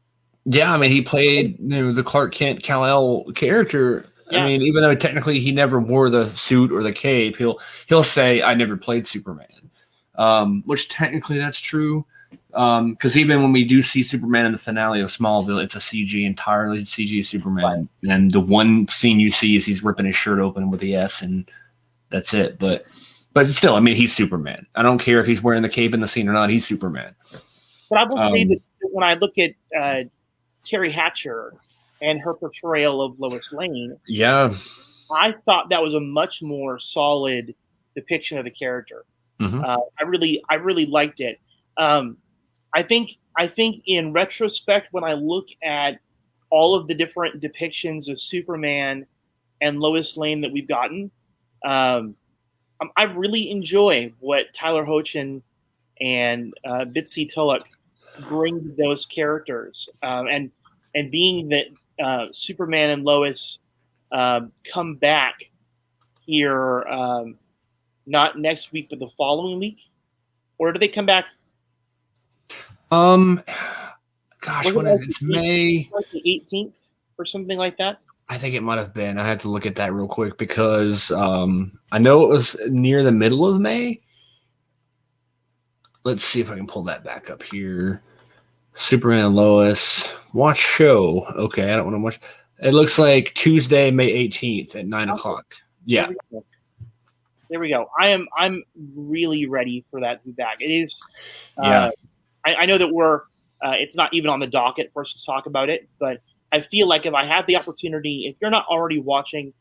A: Yeah, I mean, he played the Clark Kent Kal-El character. Yeah. I mean, even though technically he never wore the suit or the cape, he'll say, "I never played Superman," which technically that's true. Because even when we do see Superman in the finale of Smallville, it's entirely CG Superman, right. And the one scene you see is he's ripping his shirt open with the S, and that's it. But still, I mean, he's Superman. I don't care if he's wearing the cape in the scene or not. He's Superman.
B: But I will say that when I look at Terry Hatcher and her portrayal of Lois Lane,
A: yeah,
B: I thought that was a much more solid depiction of the character. Mm-hmm. I really liked it. I think in retrospect, when I look at all of the different depictions of Superman and Lois Lane that we've gotten, I really enjoy what Tyler Hoechlin and Bitsy Tulloch bring to those characters, and being that Superman and Lois come back here, not next week but the following week, or do they come back?
A: Gosh, when is it? It's May,
B: like the 18th or something like that.
A: I think it might have been. I had to look at that real quick because I know it was near the middle of May. Let's see if I can pull that back up here. Superman and Lois. Watch show. Okay, I don't want to watch. It looks like Tuesday, May 18th at 9 o'clock. Yeah.
B: There we go. I'm really ready for that to be back. It is.
A: Yeah.
B: I know that we're. It's not even on the docket for us to talk about it, but I feel like if I have the opportunity, if you're not already watching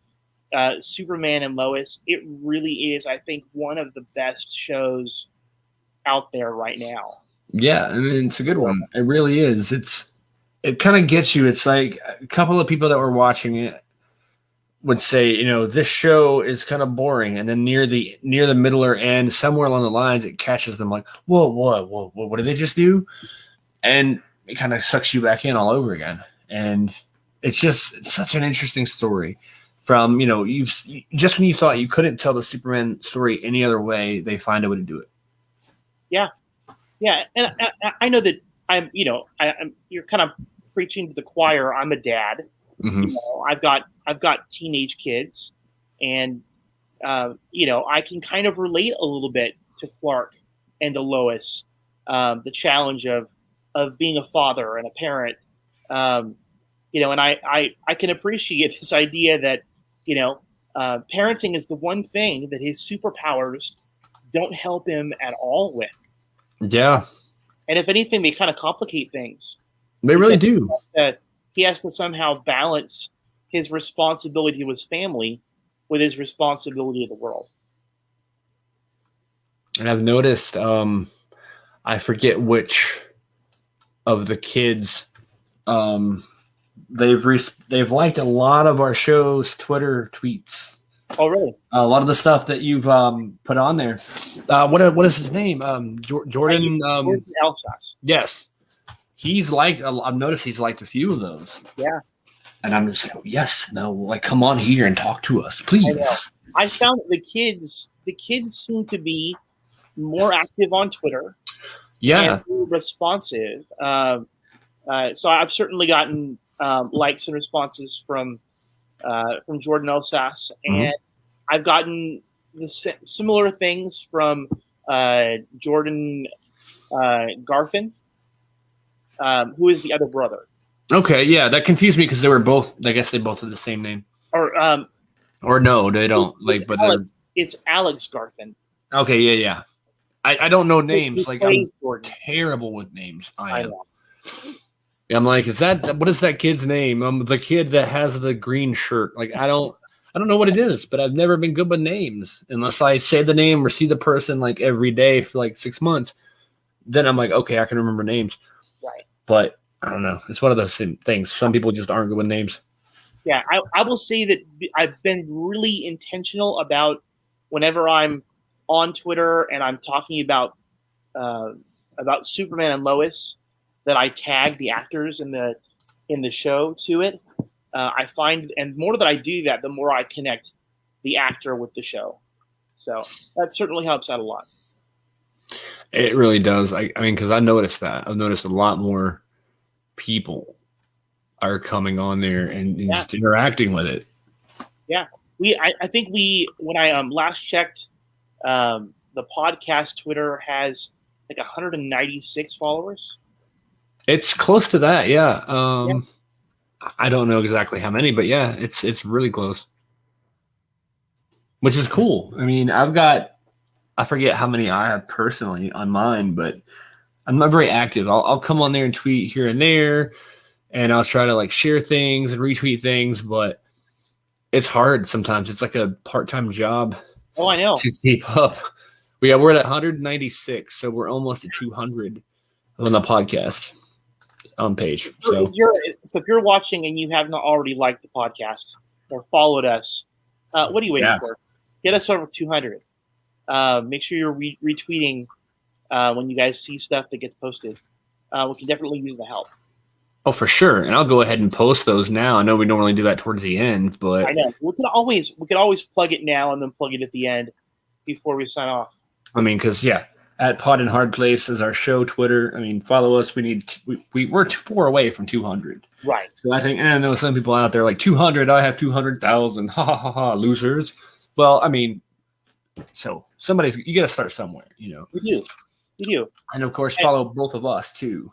B: Superman and Lois, it really is, I think, one of the best shows out there right now.
A: Yeah, I mean, it's a good one. It really is. It kind of gets you. It's like a couple of people that were watching it would say, this show is kind of boring, and then near the middle or end, somewhere along the lines, it catches them like, whoa, what did they just do? And it kind of sucks you back in all over again. And it's such an interesting story. From, just when you thought you couldn't tell the Superman story any other way, they find a way to do it.
B: Yeah. Yeah. And I know that you're kind of preaching to the choir. I'm a dad. Mm-hmm. I've got teenage kids, and I can kind of relate a little bit to Clark and to Lois, the challenge of being a father and a parent. And I can appreciate this idea that, parenting is the one thing that his superpowers don't help him at all with.
A: Yeah.
B: And if anything, they kind of complicate things.
A: They really do.
B: That he has to somehow balance his responsibility to his family with his responsibility to the world.
A: And I've noticed, I forget which of the kids, they've liked a lot of our show's Twitter tweets.
B: Oh, really?
A: A lot of the stuff that you've put on there. What is his name? Jordan.
B: Jordan Elsas.
A: Yes, he's liked. I've noticed he's liked a few of those.
B: Yeah.
A: And I'm just like, yes, no, like, come on here and talk to us, please.
B: I found the kids seem to be more active on Twitter.
A: Yeah.
B: And responsive. So I've certainly gotten likes and responses from Jordan Elsas, and I've gotten similar things from Jordan Garfin, who is the other brother.
A: Okay, yeah, that confused me because they were both. I guess they both have the same name.
B: Or
A: no, they don't. Like, but they're
B: it's Alex Garfin.
A: okay. Yeah, yeah. I don't know names.
B: He
A: Like, I'm
B: plays Gordon.
A: terrible with names. I am.
B: know.
A: I'm like, what is that kid's name? The kid that has the green shirt. Like, I don't know what it is, but I've never been good with names unless I say the name or see the person like every day for like 6 months. Then I'm like, okay, I can remember names.
B: Right.
A: But I don't know. It's one of those things. Some people just aren't good with names.
B: Yeah, I will say that I've been really intentional about whenever I'm on Twitter and I'm talking about Superman and Lois, that I tag the actors in the show to it. I find, and more that I do that, the more I connect the actor with the show. So that certainly helps out a lot.
A: It really does. I mean, because I noticed that. I've noticed a lot more people are coming on there and just interacting with it.
B: Yeah, I think when I last checked, the podcast Twitter has like 196 followers.
A: It's close to that, yeah. I don't know exactly how many, but yeah, it's really close, which is cool. I mean, I forget how many I have personally on mine, but I'm not very active. I'll come on there and tweet here and there, and I'll try to like share things and retweet things, but it's hard sometimes. It's like a part-time job.
B: Oh, I know.
A: To keep up. We're at 196, so we're almost at 200 on the podcast page. So
B: if you're watching and you have not already liked the podcast or followed us, what are you waiting for? Get us over 200. Make sure you're retweeting when you guys see stuff that gets posted. We can definitely use the help.
A: Oh, for sure. And I'll go ahead and post those now. I know we normally do that towards the end, but
B: I know we could always plug it now and then plug it at the end before we sign off.
A: I mean, because at Pod and Hard Place is our show Twitter. I mean, follow us. We're 4 away from 200.
B: Right.
A: So I think, and I know some people out there like 200. I have 200,000. Ha ha ha ha. Losers. Well, I mean, so you got to start somewhere, You
B: do.
A: And of course, follow both of us too,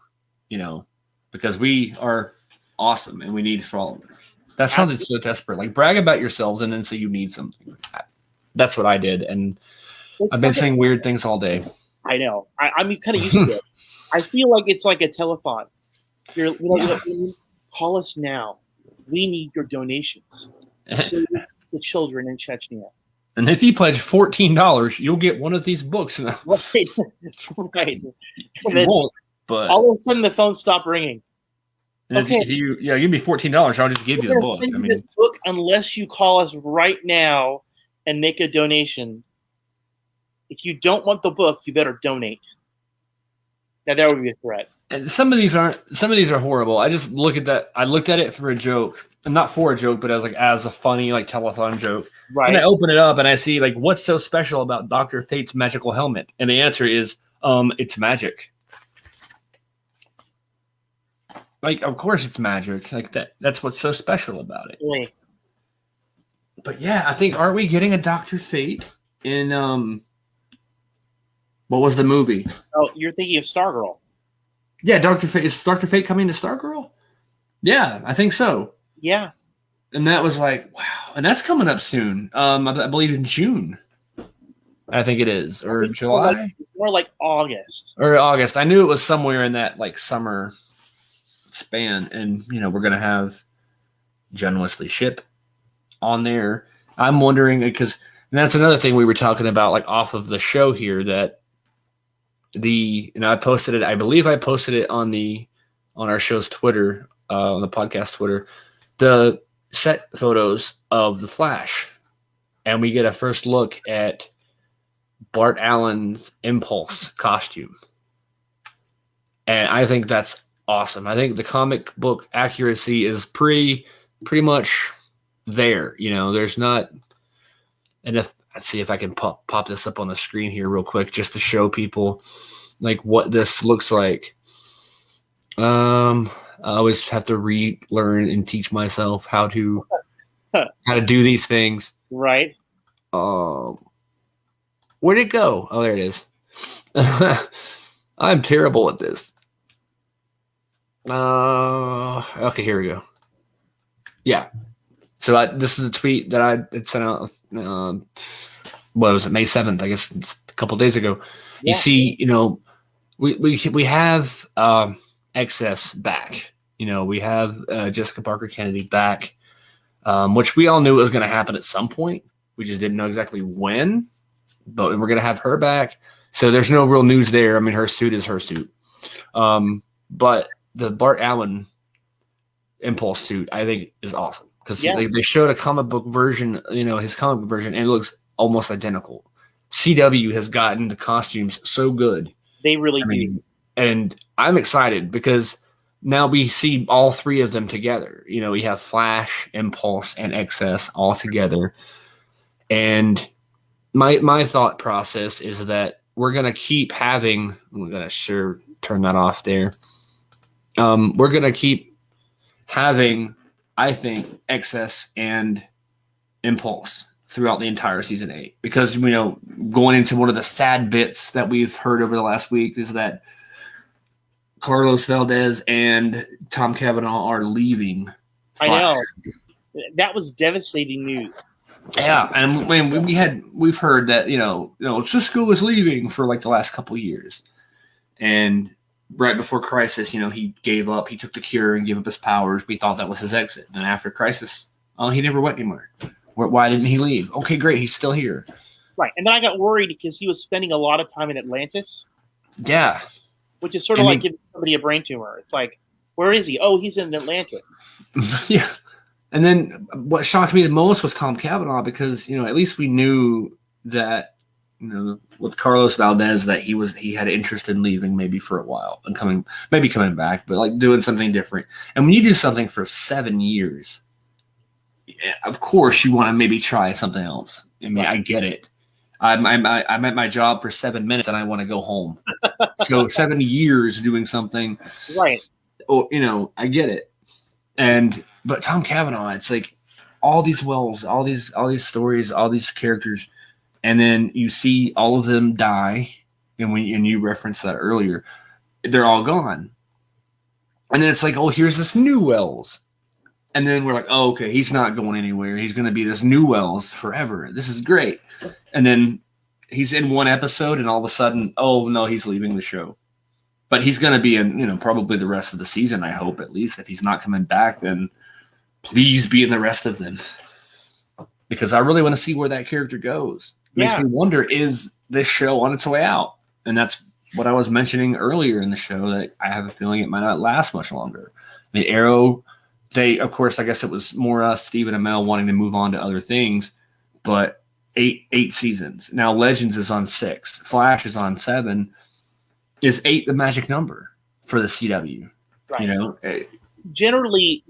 A: because we are awesome and we need followers. That sounded so desperate. Like, brag about yourselves and then say you need something. That's what I did, and I've been saying weird things all day.
B: I know. I'm kind of used to it. I feel like it's like a telethon. Call us now. We need your donations. Save the children in Chechnya.
A: And if you pledge $14, you'll get one of these books.
B: Right. And then
A: but
B: all of a sudden the phone stopped ringing.
A: Okay. If you give me $14, I'll just give you the book.
B: Send you this book unless you call us right now and make a donation. If you don't want the book, you better donate. Now that would be a threat.
A: And some of these are horrible. I just look at that. I looked at it for a joke. Not for a joke, but as a funny like telethon joke.
B: Right.
A: And I open it up and I see like, what's so special about Dr. Fate's magical helmet? And the answer is, it's magic. Like, of course it's magic. Like that's what's so special about it.
B: Really?
A: But yeah, I think, aren't we getting a Dr. Fate in what was the movie?
B: Oh, you're thinking of Stargirl.
A: Yeah, Dr. Fate. Is Dr. Fate coming to Stargirl? Yeah, I think so.
B: Yeah.
A: And that was like, wow. And that's coming up soon. I believe in June. I think it is. Or July.
B: More like August.
A: Or August. I knew it was somewhere in that like summer span. And, we're going to have Jen Wesley Shipp on there. I'm wondering, because that's another thing we were talking about, like off of the show here, that I posted it. I believe I posted it on our show's Twitter, on the podcast Twitter, the set photos of the Flash, and we get a first look at Bart Allen's Impulse costume, and I think that's awesome. I think the comic book accuracy is pretty much there. There's not, and let's see if I can pop this up on the screen here real quick just to show people like what this looks like. I always have to relearn and teach myself how to do these things.
B: Right.
A: Where'd it go? Oh, there it is. I'm terrible at this. Okay, here we go. Yeah. So this is a tweet that I had sent out. What was it, May 7th? I guess it's a couple days ago.
B: Yeah.
A: You see, we have excess back. We have Jessica Parker Kennedy back, which we all knew was going to happen at some point. We just didn't know exactly when, but we're going to have her back. So there's no real news there. I mean, her suit is her suit. But the Bart Allen Impulse suit, I think, is awesome because they showed a comic book version, his comic book version, and it looks almost identical. CW has gotten the costumes so good.
B: They really do.
A: And I'm excited because now we see all three of them together. We have Flash, Impulse, and Excess all together. And my thought process is that we're going to keep having – we're going to turn that off there. We're going to keep having, I think, Excess and Impulse throughout the entire season 8 because, going into one of the sad bits that we've heard over the last week is that Carlos Valdez and Tom Cavanaugh are leaving
B: Flash. I know. That was devastating news.
A: Yeah, and we've heard that Cisco is leaving for like the last couple of years, and right before Crisis, he gave up. He took the cure and gave up his powers. We thought that was his exit. And after Crisis, he never went anywhere. Why didn't he leave? Okay, great, he's still here.
B: Right, and then I got worried because he was spending a lot of time in Atlantis.
A: Yeah,
B: which is sort of like giving somebody a brain tumor. It's like, where is he? Oh, he's in Atlantis.
A: Yeah. And then what shocked me the most was Tom Cavanaugh because, at least we knew that, with Carlos Valdez that he had interest in leaving maybe for a while and coming back, but like doing something different. And when you do something for 7 years, of course you want to maybe try something else. I mean, I get it. I'm at my job for 7 minutes and I want to go home. So 7 years doing something.
B: Right.
A: Oh, I get it. But Tom Cavanaugh, it's like all these wells, all these stories, all these characters, and then you see all of them die. And you referenced that earlier, they're all gone. And then it's like, oh, here's this new Wells. And then we're like, oh, okay, he's not going anywhere. He's going to be this new Wells forever. This is great. And then he's in one episode, and all of a sudden, oh no, he's leaving the show. But he's going to be in, probably the rest of the season. I hope at least. If he's not coming back, then please be in the rest of them, because I really want to see where that character goes. It makes me wonder: is this show on its way out? And that's what I was mentioning earlier in the show. That I have a feeling it might not last much longer. I mean, Arrow. Of course, I guess it was more Stephen and Mel wanting to move on to other things, but eight seasons. Now Legends is on 6. Flash is on 7. Is 8 the magic number for the CW? Right.
B: Generally,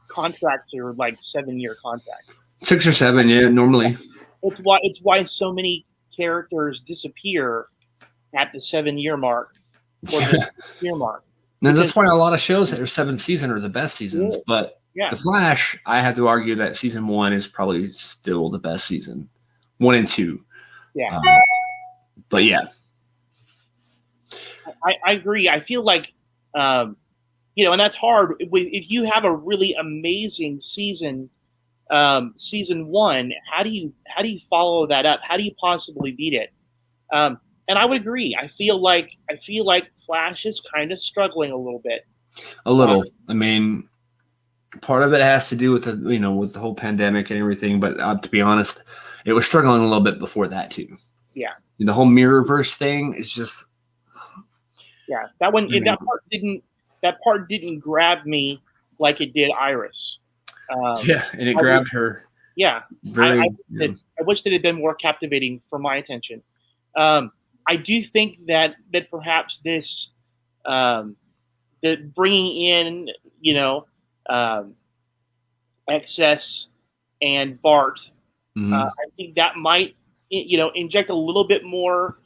B: contracts are like 7-year contracts.
A: 6 or 7, yeah, normally.
B: It's why so many characters disappear at the 7-year mark or the year mark.
A: Now, that's why a lot of shows that are 7 season are the best seasons. But The Flash, I have to argue that season 1 is probably still the best season. 1 and 2.
B: Yeah.
A: But yeah.
B: I agree. I feel like, and that's hard. If you have a really amazing season 1, how do you follow that up? How do you possibly beat it? And I would agree. I feel like Flash is kind of struggling a little bit.
A: A little. I mean, part of it has to do with with the whole pandemic and everything. But to be honest, it was struggling a little bit before that too.
B: Yeah.
A: The whole Mirrorverse thing is just.
B: Yeah, that part didn't grab me like it did Iris.
A: And it grabbed her.
B: Yeah, I wish that it had been more captivating for my attention. I do think that perhaps this, that bringing in, Excess and Bart, I think that might, inject a little bit more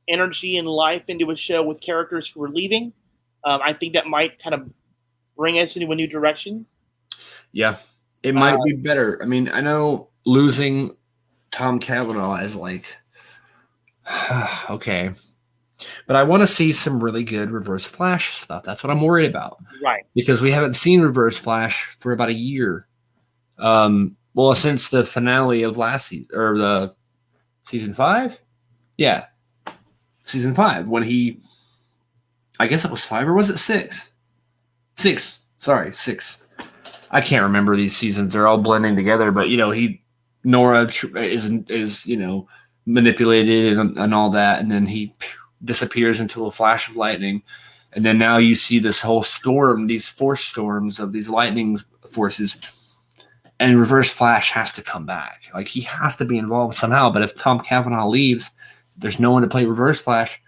B: energy and life into a show with characters who are leaving. I think that might kind of bring us into a new direction. Yeah,
A: it might be better. I mean, I know losing Tom Cavanaugh is like, okay. But I want to see some really good Reverse Flash stuff. That's what I'm worried about.
B: Right.
A: Because we haven't seen Reverse Flash for about a year. Well, since the finale of last season, or the season 5? Yeah. Season 5, when he, I guess it was 5, or was it 6? 6. Sorry, 6. I can't remember these seasons. They're all blending together, but Nora is manipulated and all that, and then he disappears into a flash of lightning, and then now you see this whole storm, these force storms of these lightning forces, and Reverse Flash has to come back. Like, he has to be involved somehow. But if Tom Cavanaugh leaves, there's no one to play Reverse Flash.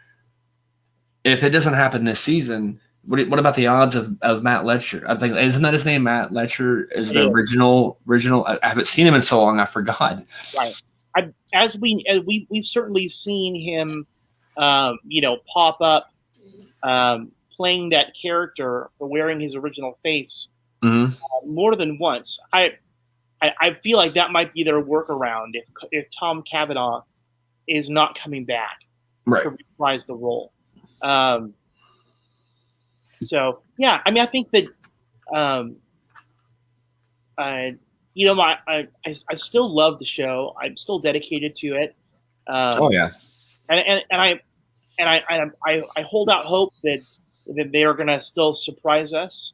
A: If it doesn't happen this season, what about the odds of Matt Letcher? I think, isn't that his name? Matt Letcher is the original. I haven't seen him in so long, I forgot.
B: Right. We've certainly seen him, pop up, playing that character or wearing his original face more than once. I feel like that might be their workaround if Tom Cavanaugh is not coming back to reprise the role. So yeah, I mean, I think that I still love the show. I'm still dedicated to it.
A: Oh yeah,
B: and I hold out hope that they are going to still surprise us.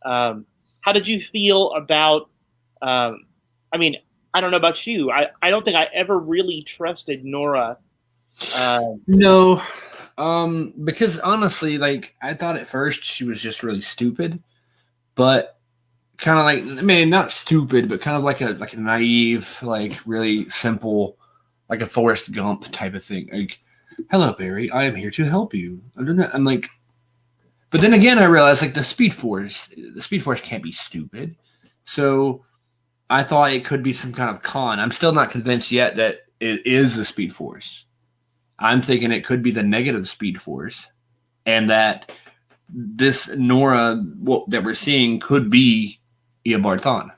B: How did you feel about? I mean, I don't know about you. I don't think I ever really trusted Nora.
A: No, because honestly, like, I thought at first she was just really stupid, but kind of like, I mean, not stupid, but kind of like a naive, like really simple, like a Forrest Gump type of thing. Like, hello, Barry, I am here to help you. I'm like, but then again, I realized, like, the Speed Force can't be stupid. So I thought it could be some kind of con. I'm still not convinced yet that it is the Speed Force. I'm thinking it could be the negative Speed Force, and that this Nora that we're seeing could be Ia Barton.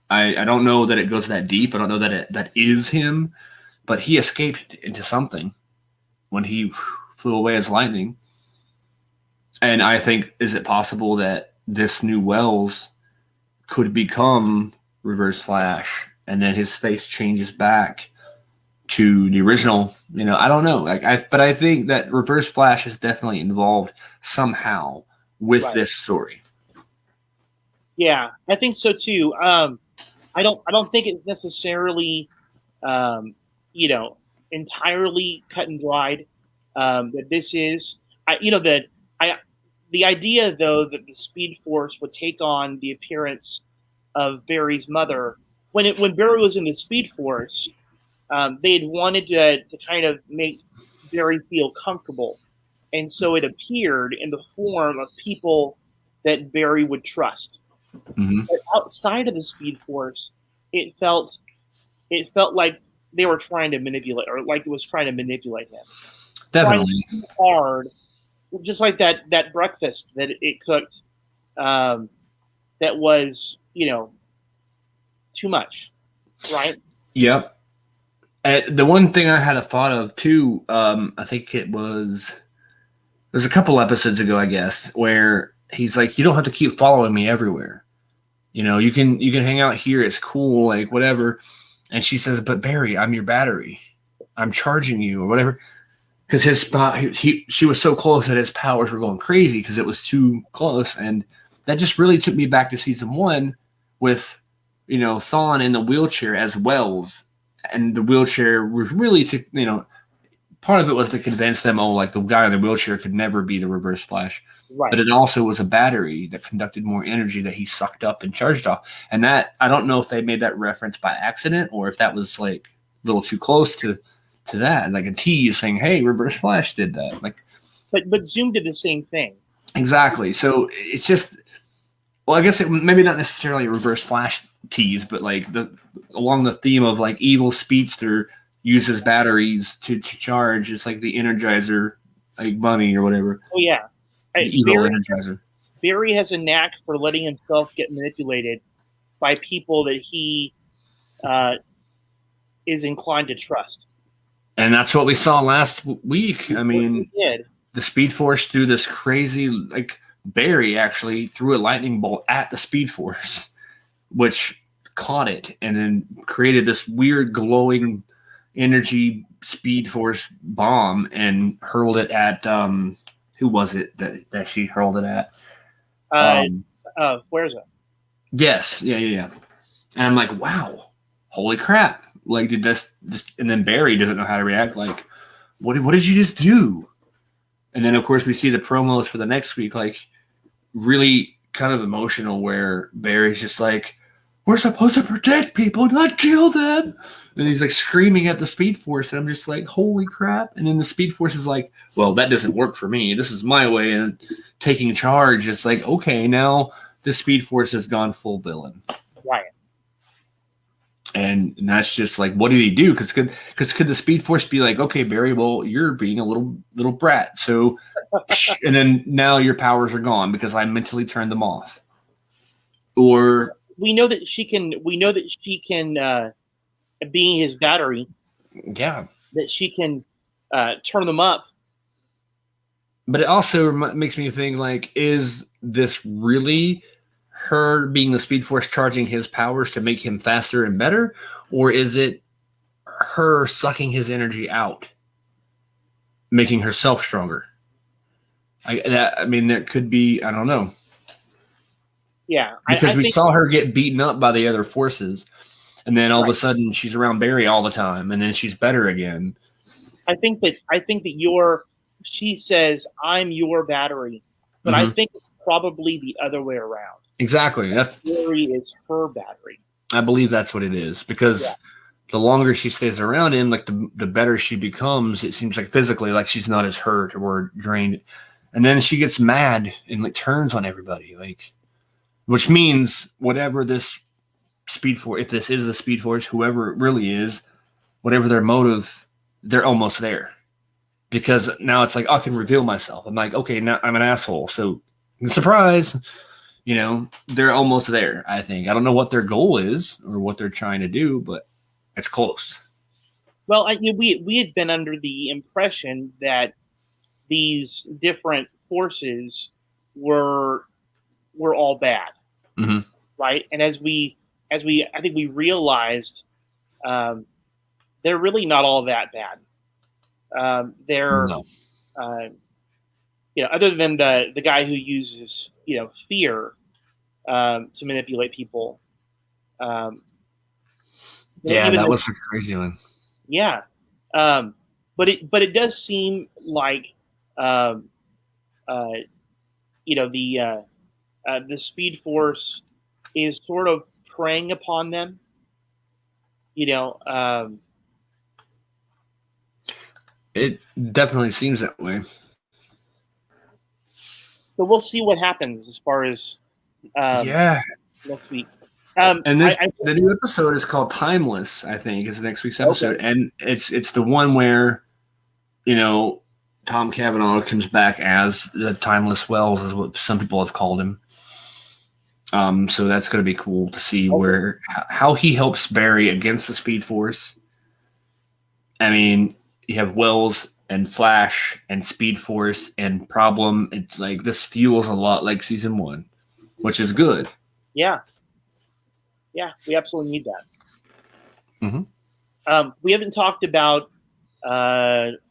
A: I don't know that it goes that deep. I don't know that that is him, but he escaped into something when he flew away as lightning. And I think, is it possible that this new Wells could become Reverse Flash, and then his face changes back to the original? I don't know. But I think that Reverse Flash is definitely involved somehow with this story.
B: Yeah, I think so too. I don't think it's necessarily, entirely cut and dried. That this is, the idea though that the Speed Force would take on the appearance of Barry's mother when Barry was in the Speed Force. They had wanted to kind of make Barry feel comfortable, and so it appeared in the form of people that Barry would trust.
A: Mm-hmm.
B: But outside of the Speed Force, it felt like they were trying to manipulate, or like it was trying to manipulate him.
A: Definitely
B: hard, just like that breakfast that it cooked. That was too much, right?
A: Yep. The one thing I had a thought of too, I think there's a couple episodes ago, I guess, where he's like, you don't have to keep following me everywhere. You can hang out here. It's cool, like whatever. And she says, but Barry, I'm your battery. I'm charging you or whatever. Because she was so close that his powers were going crazy because it was too close. And that just really took me back to season 1 with, Thawne in the wheelchair as Wells. And the wheelchair was really part of it was to convince them, like the guy in the wheelchair could never be the Reverse Flash. Right. But it also was a battery that conducted more energy that he sucked up and charged off. And that, I don't know if they made that reference by accident or if that was like a little too close to that, like a tease saying, hey, Reverse Flash did that. Like,
B: but Zoom did the same thing.
A: Exactly. So it's just, well, I guess maybe not necessarily a Reverse Flash tease, but like along the theme of like evil speedster uses batteries to charge. It's like the Energizer, like bunny or whatever.
B: Oh yeah,
A: evil Energizer.
B: Barry has a knack for letting himself get manipulated by people that he is inclined to trust.
A: And that's what we saw last week. I mean,
B: We did.
A: the Speed Force threw this crazy, like Barry actually threw a lightning bolt at the Speed Force, which caught it and then created this weird glowing energy Speed Force bomb and hurled it at who was it that she hurled it at?
B: Uh, where's it?
A: Yes, yeah. And I'm like, wow, holy crap! Like, did this? And then Barry doesn't know how to react. Like, what did you just do? And then of course we see the promos for the next week, like really kind of emotional, where Barry's just like, we're supposed to protect people, not kill them. And he's like screaming at the Speed Force, and I'm just like, holy crap. And then the Speed Force is like, well, that doesn't work for me. This is my way. And taking charge, it's like, okay, now the Speed Force has gone full villain.
B: Right.
A: And that's just like, what did he do? Because could the Speed Force be like, okay, Barry, well, you're being a little brat, so, and then now your powers are gone because I mentally turned them off. Or
B: we know that she can. We know that she can, being his battery.
A: Yeah,
B: that she can turn them up.
A: But it also makes me think, like, is this really her being the Speed Force charging his powers to make him faster and better? Or is it her sucking his energy out, making herself stronger? I mean, that could be, I don't know.
B: Yeah.
A: Because we saw her get beaten up by the other forces, and then all of a sudden she's around Barry all the time, and then she's better again.
B: I think that she says, I'm your battery, but I think it's probably the other way around.
A: Exactly.
B: Barry is her battery.
A: I believe that's what it is, because the longer she stays around him, like the better she becomes. It seems like physically, like she's not as hurt or drained. And then she gets mad and like turns on everybody, like, which means whatever this Speed Force, if this is the Speed Force, whoever it really is, whatever their motive, they're almost there. Because now it's like, I can reveal myself. I'm like, okay, now I'm an asshole. So, surprise, they're almost there, I think. I don't know what their goal is or what they're trying to do, but it's close.
B: Well, we had been under the impression that these different forces were all bad, right? And as I think we realized, they're really not all that bad. They're,
A: No.
B: other than the guy who uses fear to manipulate people.
A: That was a crazy one.
B: Yeah, but it does seem like the Speed Force is sort of preying upon them.
A: It definitely seems that way.
B: So we'll see what happens as far as next week.
A: And the new episode is called Timeless, I think, is next week's episode. Okay. And it's the one where, Tom Cavanaugh comes back as the Timeless Wells, is what some people have called him. So that's going to be cool to see how he helps Barry against the Speed Force. I mean, you have Wells and Flash and Speed Force and Problem. It's like this feels a lot like season 1, which is good.
B: Yeah. Yeah, we absolutely need that.
A: Mm-hmm.
B: We haven't talked about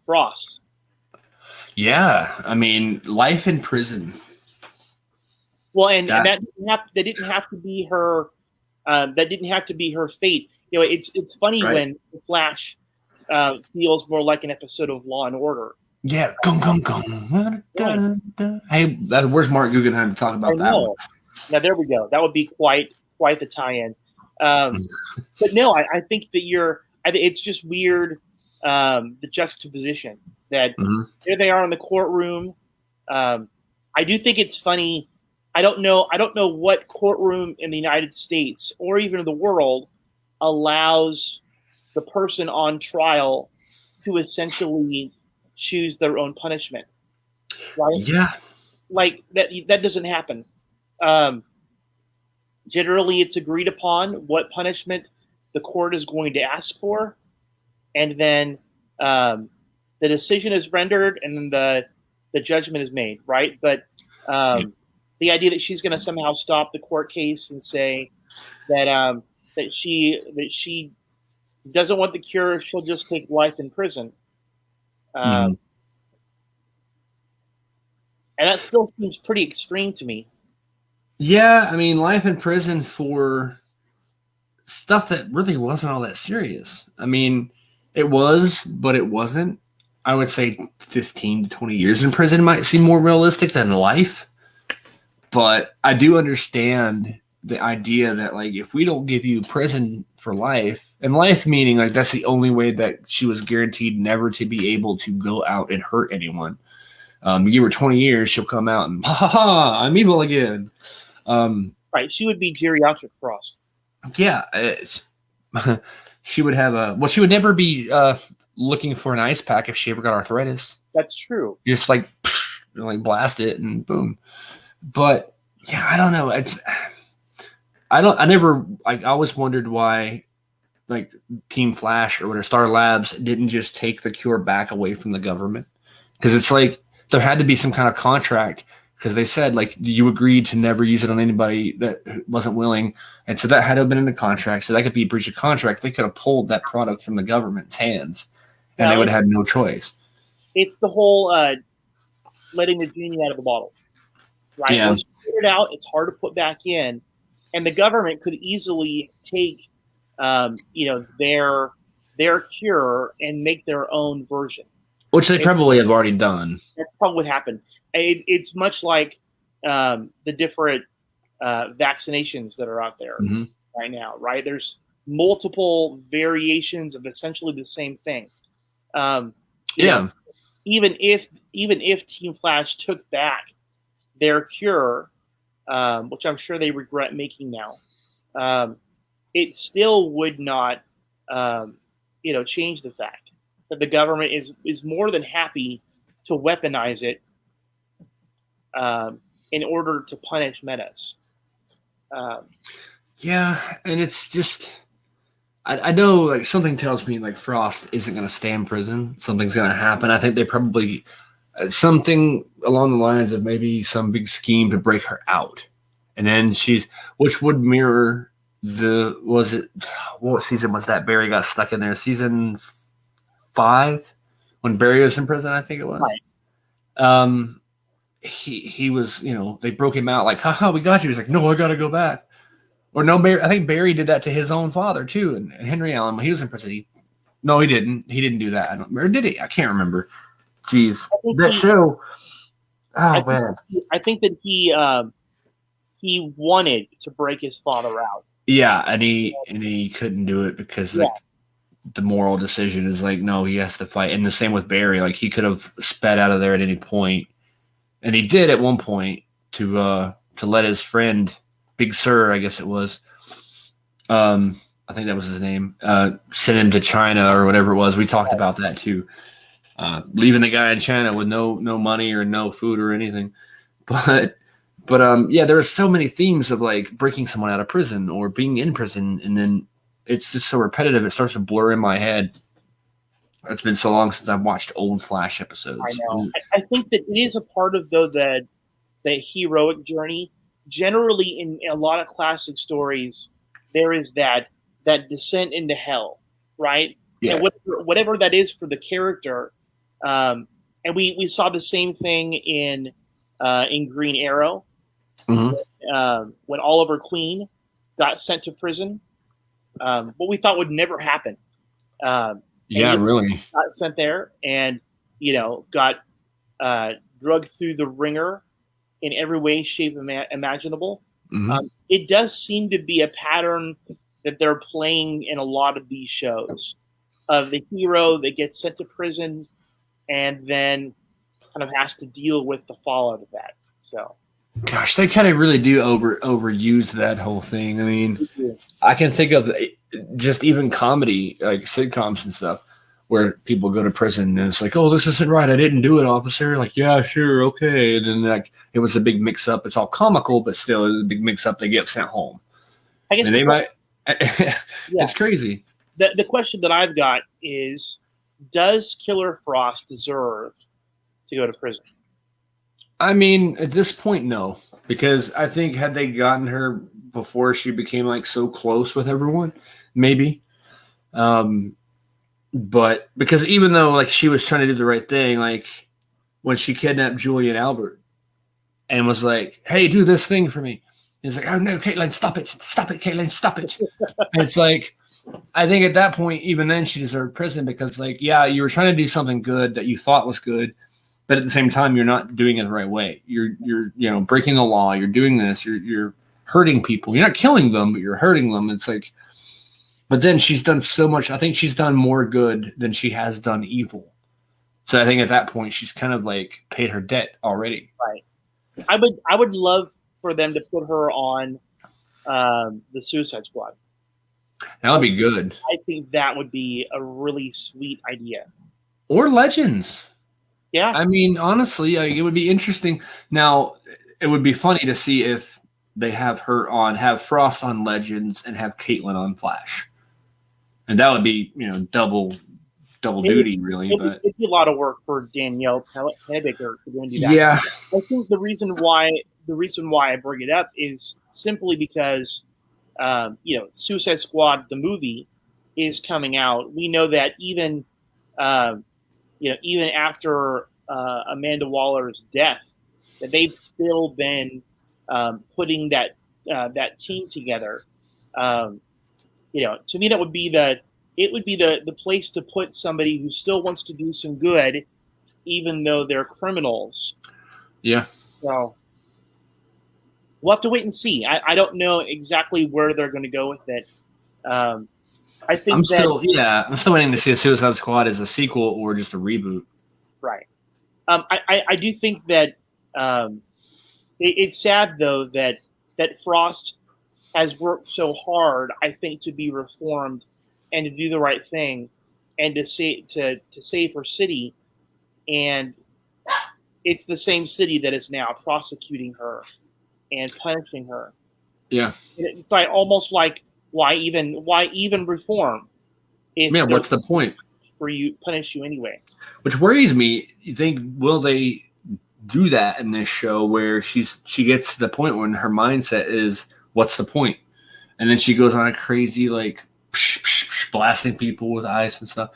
B: Frost.
A: Yeah, I mean, life in prison.
B: Well, and that didn't have to be her. That didn't have to be her fate. It's funny when the Flash feels more like an episode of Law and Order.
A: Yeah, gum. Hey, where's Mark Guggenheim to talk about that one?
B: Now there we go. That would be quite the tie-in. But no, I think that it's just weird, the juxtaposition that here they are in the courtroom. I do think it's funny. I don't know what courtroom in the United States or even in the world allows the person on trial to essentially choose their own punishment. Right?
A: Yeah.
B: Like that doesn't happen. Generally, it's agreed upon what punishment the court is going to ask for, and then the decision is rendered and then the judgment is made, right? But the idea that she's going to somehow stop the court case and say that she doesn't want the cure, she'll just take life in prison.
A: Mhm.
B: And that still seems pretty extreme to me.
A: Yeah, I mean, life in prison for stuff that really wasn't all that serious. I mean, it was, but it wasn't. I would say 15 to 20 years in prison might seem more realistic than life. But I do understand the idea that, like, if we don't give you prison for life, and life meaning, like, that's the only way that she was guaranteed never to be able to go out and hurt anyone. You give her 20 years, she'll come out and, ha ha ha, I'm evil again.
B: Right. She would be geriatric Frost.
A: Yeah. She would have she would never be looking for an ice pack if she ever got arthritis.
B: That's true.
A: Just like blast it and boom. But yeah, I don't know. I always wondered why, like, Team Flash or whatever, Star Labs didn't just take the cure back away from the government. Because it's like there had to be some kind of contract, because they said, like, you agreed to never use it on anybody that wasn't willing. And so that had to have been in the contract. So that could be a breach of contract. They could have pulled that product from the government's hands and they would have had no choice.
B: It's the whole letting the genie out of the bottle. Right?
A: Yeah.
B: Once you figure it out, it's hard to put back in. And the government could easily take their cure and make their own version.
A: Which they probably have already done.
B: That's probably what happened. It's much like the different vaccinations that are out there right now, right? There's multiple variations of essentially the same thing. Even if Team Flash took back their cure, which I'm sure they regret making now, it still would not, change the fact that the government is more than happy to weaponize it in order to punish metas.
A: Yeah, and it's just, I know, like, something tells me, like, Frost isn't going to stay in prison. Something's going to happen. I think they probably, something along the lines of maybe some big scheme to break her out. And then which would mirror what season was that Barry got stuck in there? Season 5? When Barry was in prison, I think it was. Right. He was, they broke him out like, haha, we got you. He's like, no, I got to go back. Or no, I think Barry did that to his own father too. And Henry Allen, when he was in prison, no, he didn't. He didn't do that. Or did he? I can't remember. Jeez, that show. Oh, man.
B: I think that he wanted to break his father out.
A: Yeah, and he couldn't do it because the moral decision is like, no, he has to fight. And the same with Barry. Like, he could have sped out of there at any point, and he did at one point to let his friend Big Sur, I guess it was, I think that was his name, send him to China or whatever it was. We talked about that too, leaving the guy in China with no money or no food or anything. But there are so many themes of, like, breaking someone out of prison or being in prison, and then it's just so repetitive. It starts to blur in my head. It's been so long since I've watched old Flash episodes.
B: I know. I think that it is a part of, though, the heroic journey. Generally, in a lot of classic stories, there is that descent into hell, right?
A: Yeah.
B: And whatever that is for the character. And we saw the same thing in Green Arrow, when Oliver Queen got sent to prison. What we thought would never happen.
A: Really.
B: Got sent there and, got drugged through the ringer in every way, shape, imaginable. It does seem to be a pattern that they're playing in a lot of these shows of the hero that gets sent to prison and then kind of has to deal with the fallout of that. So,
A: gosh, they kind of really do overuse that whole thing. I mean, I can think of just even comedy, like sitcoms and stuff, where people go to prison and it's like, oh, this isn't right. I didn't do it, officer. Like, yeah, sure, okay. And then, like, it was a big mix-up. It's all comical, but still, it was a big mix-up. They get sent home. I guess it's crazy.
B: The question that I've got is, does Killer Frost deserve to go to prison?
A: I mean, at this point, no, because I think had they gotten her before she became like so close with everyone, maybe. Um, but because even though like she was trying to do the right thing, like when she kidnapped Julie and Albert and was like, "Hey, do this thing for me," he's like, "Oh no, Caitlin, stop it, Caitlin, stop it." And it's like, I think at that point, even then, she deserved prison because, like, yeah, you were trying to do something good that you thought was good, but at the same time, you're not doing it the right way. You're breaking the law. You're doing this. You're hurting people. You're not killing them, but you're hurting them. It's like, but then she's done so much. I think she's done more good than she has done evil. So I think at that point, she's kind of like paid her debt already.
B: Right. I would love for them to put her on the Suicide Squad.
A: That would be good.
B: I think that would be a really sweet idea.
A: Or Legends.
B: Yeah.
A: I mean, honestly, like, it would be interesting. Now, it would be funny to see if they have Frost on Legends and have Caitlin on Flash. And that would be, double duty, really. But
B: it'd be a lot of work for Danielle Pennebaker to go and do that.
A: Yeah.
B: I think the reason why I bring it up is simply because Suicide Squad the movie is coming out. We know that even after Amanda Waller's death, that they've still been putting that team together. To me, that would be the place to put somebody who still wants to do some good, even though they're criminals.
A: Yeah.
B: So we'll have to wait and see. I don't know exactly where they're going to go with it. I think I'm still
A: waiting to see if Suicide Squad is a sequel or just a reboot.
B: Right. I do think that it's sad though that Frost has worked so hard, I think, to be reformed and to do the right thing and to save her city, and it's the same city that is now prosecuting her and punishing her.
A: Yeah.
B: It's like almost like why even reform?
A: What's the point?
B: For you punish you anyway.
A: Which worries me. You think will they do that in this show where she gets to the point when her mindset is what's the point? And then she goes on a crazy like blasting people with ice and stuff.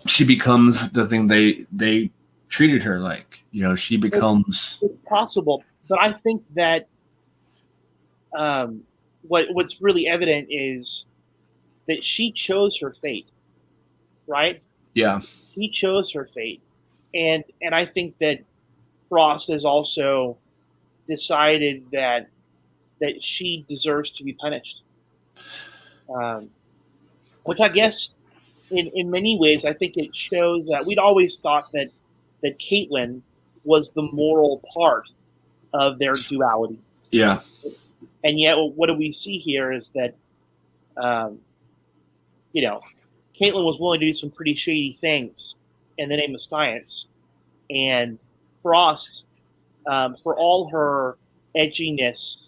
A: She becomes the thing they treated her like. She becomes
B: it's possible, but I think that what's really evident is that she chose her fate, right?
A: Yeah.
B: She chose her fate. And I think that Frost has also decided that she deserves to be punished. Which I guess in many ways, I think it shows that we'd always thought that Caitlin was the moral part of their duality.
A: Yeah.
B: And yet what do we see here is that, Caitlin was willing to do some pretty shady things in the name of science. And Frost, for all her edginess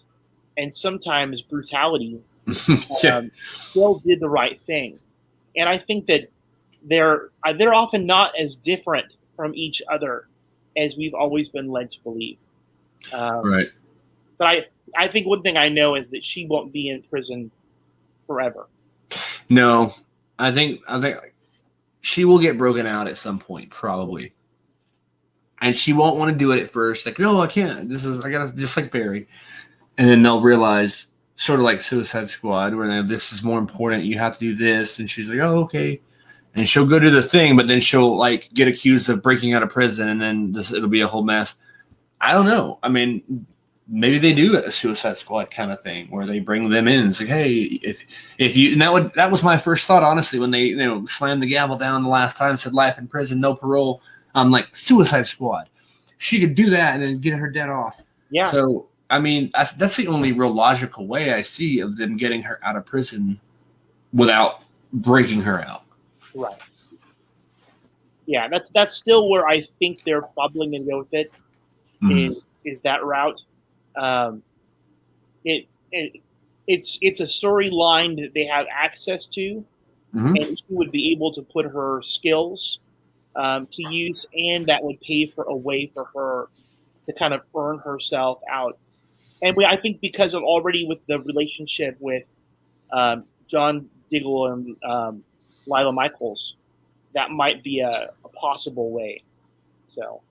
B: and sometimes brutality, still did the right thing. And I think that they're often not as different from each other as we've always been led to believe.
A: Right.
B: But I think one thing I know is that she won't be in prison forever.
A: No, I think she will get broken out at some point, probably. And she won't want to do it at first. Like, no, I can't. I gotta, just like Barry. And then they'll realize, sort of like Suicide Squad, where this is more important. You have to do this. And she's like, oh, okay. And she'll go do the thing, but then she'll like get accused of breaking out of prison, and then it'll be a whole mess. I don't know. I mean, maybe they do a Suicide Squad kind of thing where they bring them in. It's like, hey, if you, and that was my first thought, honestly, when they slammed the gavel down the last time, said life in prison, no parole. I'm like, Suicide Squad. She could do that and then get her dead off.
B: Yeah.
A: So I mean, that's the only real logical way I see of them getting her out of prison without breaking her out.
B: Right. Yeah, that's still where I think they're probably going to go with it. Mm-hmm. Is that route? It's a storyline that they have access to,
A: Mm-hmm.
B: and she would be able to put her skills to use, and that would pay for a way for her to kind of earn herself out. And I think because of already with the relationship with John Diggle and Lila Michaels, that might be a possible way. So,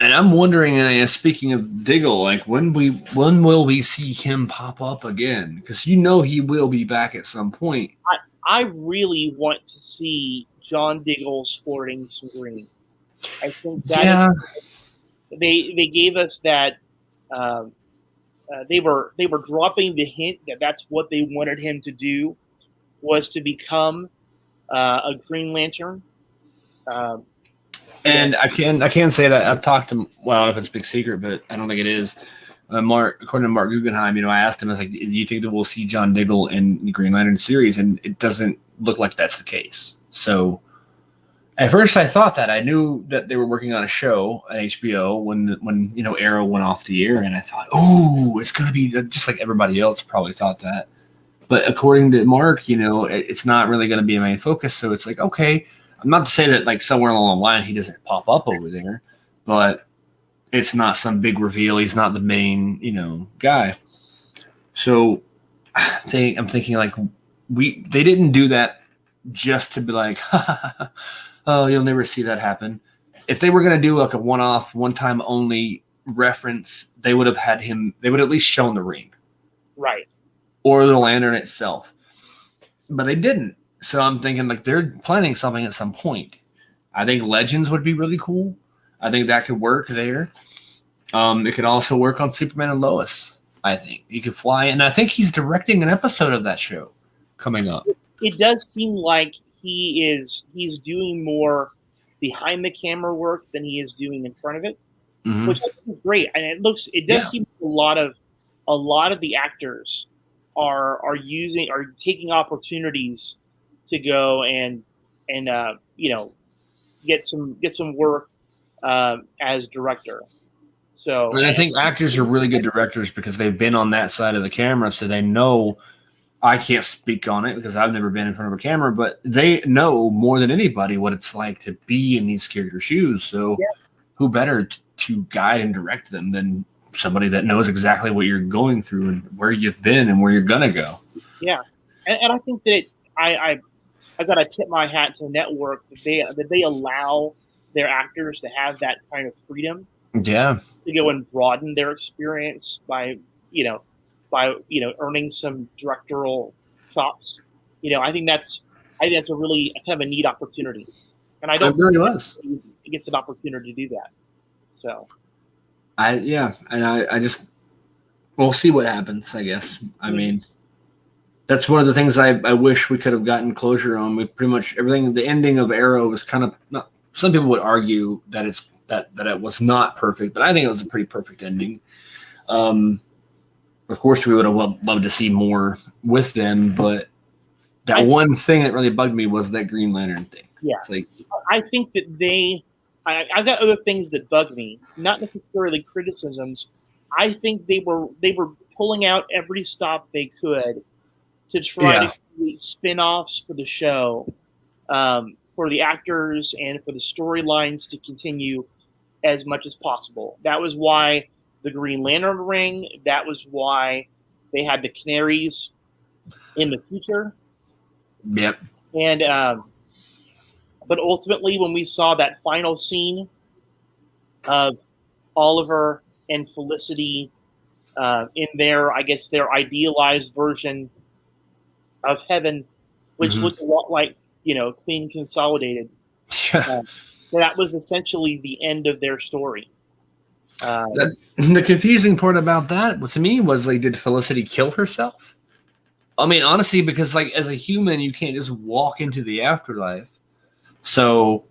A: And I'm wondering, speaking of Diggle, like when will we see him pop up again? Because he will be back at some point.
B: I really want to see John Diggle sporting some green. I think that they gave us that. Um, they were dropping the hint that that's what they wanted him to do, was to become a Green Lantern. Um,
A: And I can say that I've talked to, well, I don't know if it's a big secret, but I don't think it is. Mark, according to Mark Guggenheim, I asked him, I was like, do you think that we'll see John Diggle in the Green Lantern series? And it doesn't look like that's the case. So at first I thought that. I knew that they were working on a show at HBO when Arrow went off the air, and I thought, oh, it's going to be just like everybody else probably thought that. But according to Mark, it's not really going to be a main focus. So it's like, okay, I'm not to say that like somewhere along the line he doesn't pop up over there, but it's not some big reveal. He's not the main, guy. So I'm thinking like they didn't do that just to be like, oh, you'll never see that happen. If they were going to do like a one-off, one-time only reference, they would have had him. They would have at least shown the ring,
B: right,
A: or the lantern itself, but they didn't. So I'm thinking like they're planning something at some point. I think Legends would be really cool. I think that could work there. It could also work on Superman and Lois. I think he could fly, and I think he's directing an episode of that show coming up.
B: It does seem like he's doing more behind the camera work than he is doing in front of it, which I think is great. And it does seem like a lot of the actors are taking opportunities to go and get some work as director. So,
A: and I think actors are really good directors because they've been on that side of the camera, so they know. I can't speak on it because I've never been in front of a camera, but they know more than anybody what it's like to be in these character shoes. So who better to guide and direct them than somebody that knows exactly what you're going through and where you've been and where you're going to go.
B: Yeah. And I think that I got to tip my hat to the network that they allow their actors to have that kind of freedom.
A: Yeah.
B: To go and broaden their experience by earning some directorial chops. I think that's a really kind of a neat opportunity, and I don't
A: it really was.
B: He gets an opportunity to do that. So,
A: I just we'll see what happens. I guess. I mean, that's one of the things I wish we could have gotten closure on. We pretty much everything. The ending of Arrow was kind of not. Some people would argue that it was not perfect, but I think it was a pretty perfect ending. Of course, we would have loved to see more with them, but one thing that really bugged me was that Green Lantern thing.
B: Yeah, I think that I've got other things that bug me, not necessarily criticisms. I think they were pulling out every stop they could to try to create spin-offs for the show, for the actors and for the storylines to continue as much as possible. That was why the Green Lantern ring. That was why they had the Canaries in the future.
A: Yep.
B: And but ultimately, when we saw that final scene of Oliver and Felicity in their idealized version of heaven, which looked a lot like Queen Consolidated, that was essentially the end of their story.
A: The confusing part about that to me was like, did Felicity kill herself? I mean, honestly, because like as a human, you can't just walk into the afterlife. So,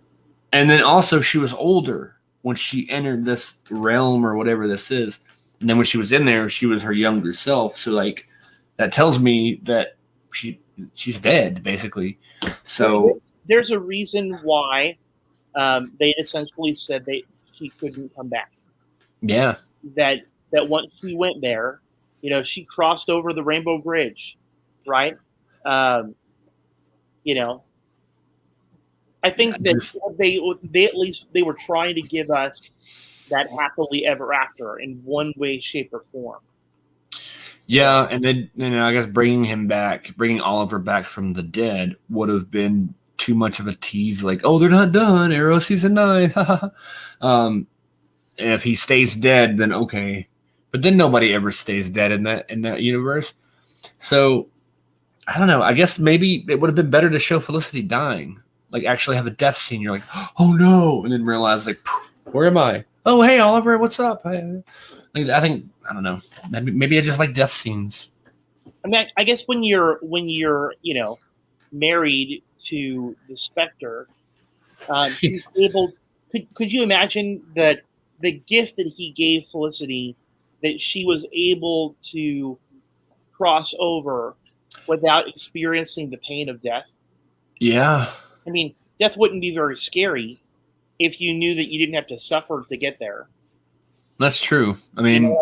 A: and then also she was older when she entered this realm or whatever this is. And then when she was in there, she was her younger self. So like that tells me that she's dead basically. So
B: there's a reason why they essentially said she couldn't come back.
A: Yeah.
B: That once she went there, she crossed over the Rainbow Bridge, right? I think that they at least they were trying to give us that happily ever after in one way, shape, or form.
A: Yeah, and then I guess bringing Oliver back from the dead would have been too much of a tease. Like, oh, they're not done. Arrow season 9. If he stays dead, then okay. But then nobody ever stays dead in that universe. So I don't know. I guess maybe it would have been better to show Felicity dying, like actually have a death scene. You're like, oh no, and then realize like, where am I? Oh hey Oliver, what's up? I think I don't know. Maybe I just like death scenes.
B: I mean, I guess when you're married to the Spectre, he's able. Could you imagine that the gift that he gave Felicity, that she was able to cross over without experiencing the pain of death?
A: Yeah.
B: I mean, death wouldn't be very scary if you knew that you didn't have to suffer to get there.
A: That's true. I mean,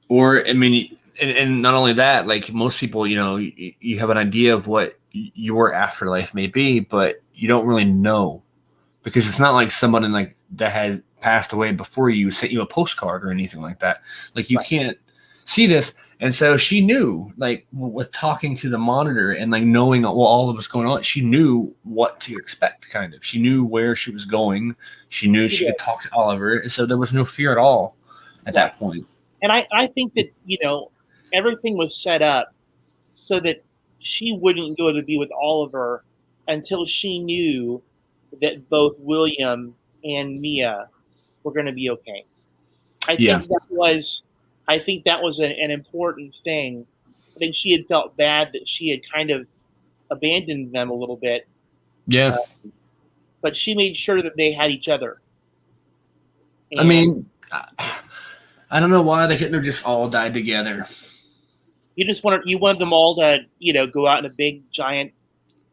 A: and not only that, like most people, you have an idea of what your afterlife may be, but you don't really know because it's not like someone like that had passed away before you sent you a postcard or anything like that. Like you can't see this. And so she knew, like with talking to the monitor and like knowing all of what's going on, she knew what to expect. Kind of, she knew where she was going. She knew she could talk to Oliver, and so there was no fear at all at that point.
B: And I think that everything was set up so that she wouldn't go to be with Oliver until she knew that both William and Mia were going to be okay. I think that was an important thing. I think she had felt bad that she had kind of abandoned them a little bit.
A: Yeah.
B: But she made sure that they had each other.
A: And I mean, I don't know why they couldn't have just all died together.
B: You wanted them all to, go out in a big, giant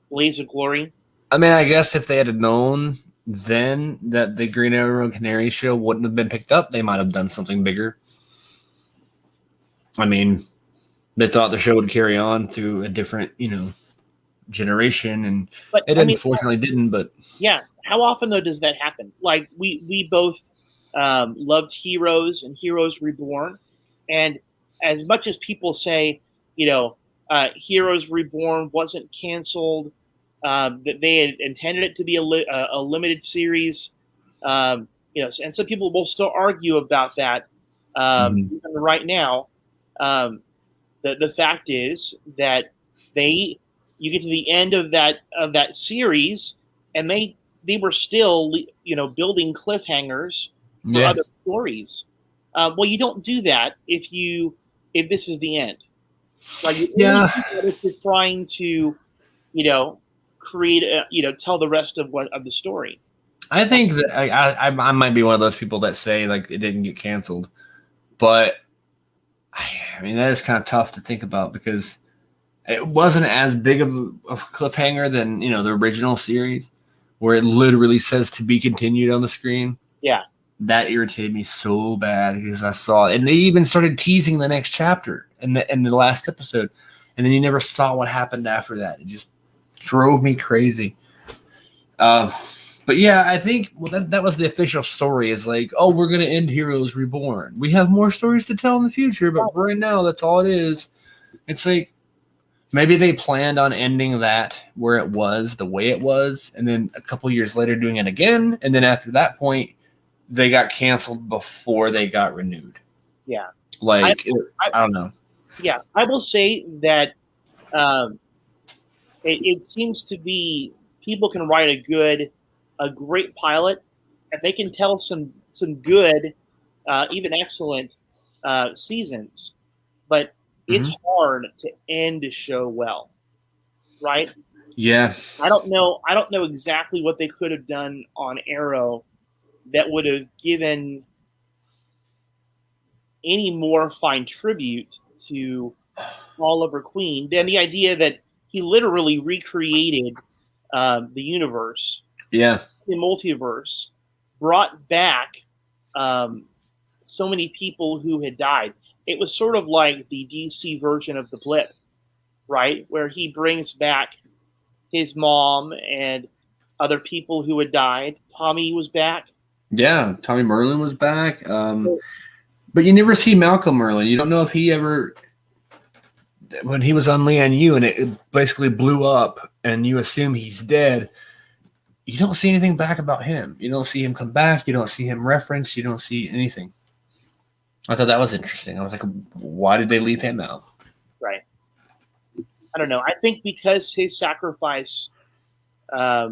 B: blaze of glory.
A: I mean, I guess if they had known then that the Green Arrow and Canary show wouldn't have been picked up, they might have done something bigger. I mean, they thought the show would carry on through a different, generation, and unfortunately didn't. But
B: yeah, how often though does that happen? Like we both loved Heroes and Heroes Reborn, and as much as people say, Heroes Reborn wasn't canceled, that they had intended it to be a limited series, and some people will still argue about that even right now. The fact is that you get to the end of that series, and they were still building cliffhangers for other stories. Well, you don't do that if this is the end. Like if you're trying to create tell the rest of the story.
A: I think that I might be one of those people that say like it didn't get canceled, but I mean that is kind of tough to think about because it wasn't as big of a cliffhanger than the original series, where it literally says to be continued on the screen.
B: Yeah,
A: that irritated me so bad because I saw it, and they even started teasing the next chapter in the last episode, and then you never saw what happened after that. It just drove me crazy. But yeah, I think that was the official story. Is like, oh, we're gonna end Heroes Reborn. We have more stories to tell in the future, but right now that's all it is. It's like maybe they planned on ending that where it was the way it was, and then a couple years later doing it again, and then after that point, they got canceled before they got renewed.
B: Yeah,
A: like I don't know.
B: Yeah, I will say that it seems to be people can write a great pilot, and they can tell some good, even excellent seasons, but it's hard to end a show well, right?
A: Yeah.
B: I don't know exactly what they could have done on Arrow that would have given any more fine tribute to Oliver Queen than the idea that he literally recreated the universe,
A: the
B: multiverse, brought back so many people who had died. It was sort of like the DC version of the Blip, right? Where he brings back his mom and other people who had died. Tommy was back.
A: Yeah, Tommy Merlin was back. But you never see Malcolm Merlin. You don't know if he ever, when he was on Lian Yu and it basically blew up and you assume he's dead, you don't see anything back about him. You don't see him come back. You don't see him referenced. You don't see anything. I thought that was interesting. I was like, why did they leave him out?
B: Right. I don't know. I think because his sacrifice, I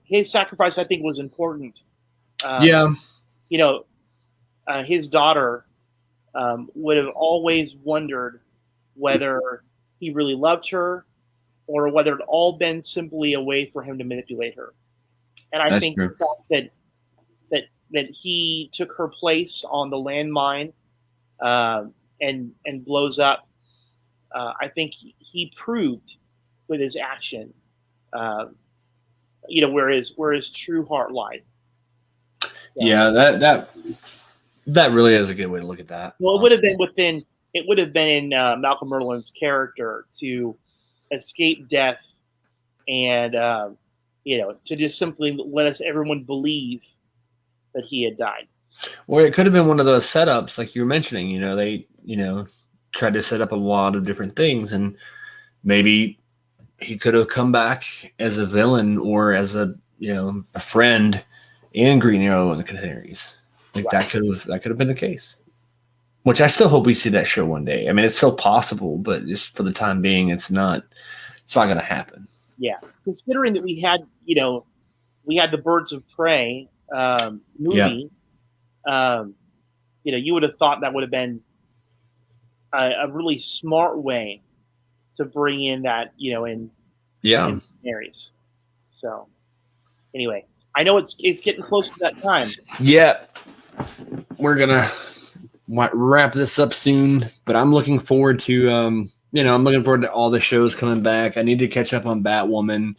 B: think, was important.
A: Yeah.
B: His daughter would have always wondered whether he really loved her or whether it all been simply a way for him to manipulate her. And I think the fact that he took her place on the landmine and blows up, I think he proved with his action, where his true heart lied.
A: Yeah, that really is a good way to look at that.
B: Well, it would have been in Malcolm Merlin's character to escape death and to just simply let everyone believe that he had died.
A: Or it could have been one of those setups like you were mentioning. They tried to set up a lot of different things, and maybe he could have come back as a villain or as a friend in Green Arrow and the Canaries. Right. That could have been the case. Which I still hope we see that show one day. I mean, it's still possible, but just for the time being, it's not going to happen.
B: Yeah, considering that we had the Birds of Prey movie. Yeah. You would have thought that would have been a really smart way to bring in that in Canaries. So anyway, I know it's getting close to that time.
A: Yeah, we're gonna wrap this up soon, but I'm looking forward to I'm looking forward to all the shows coming back. I need to catch up on Batwoman,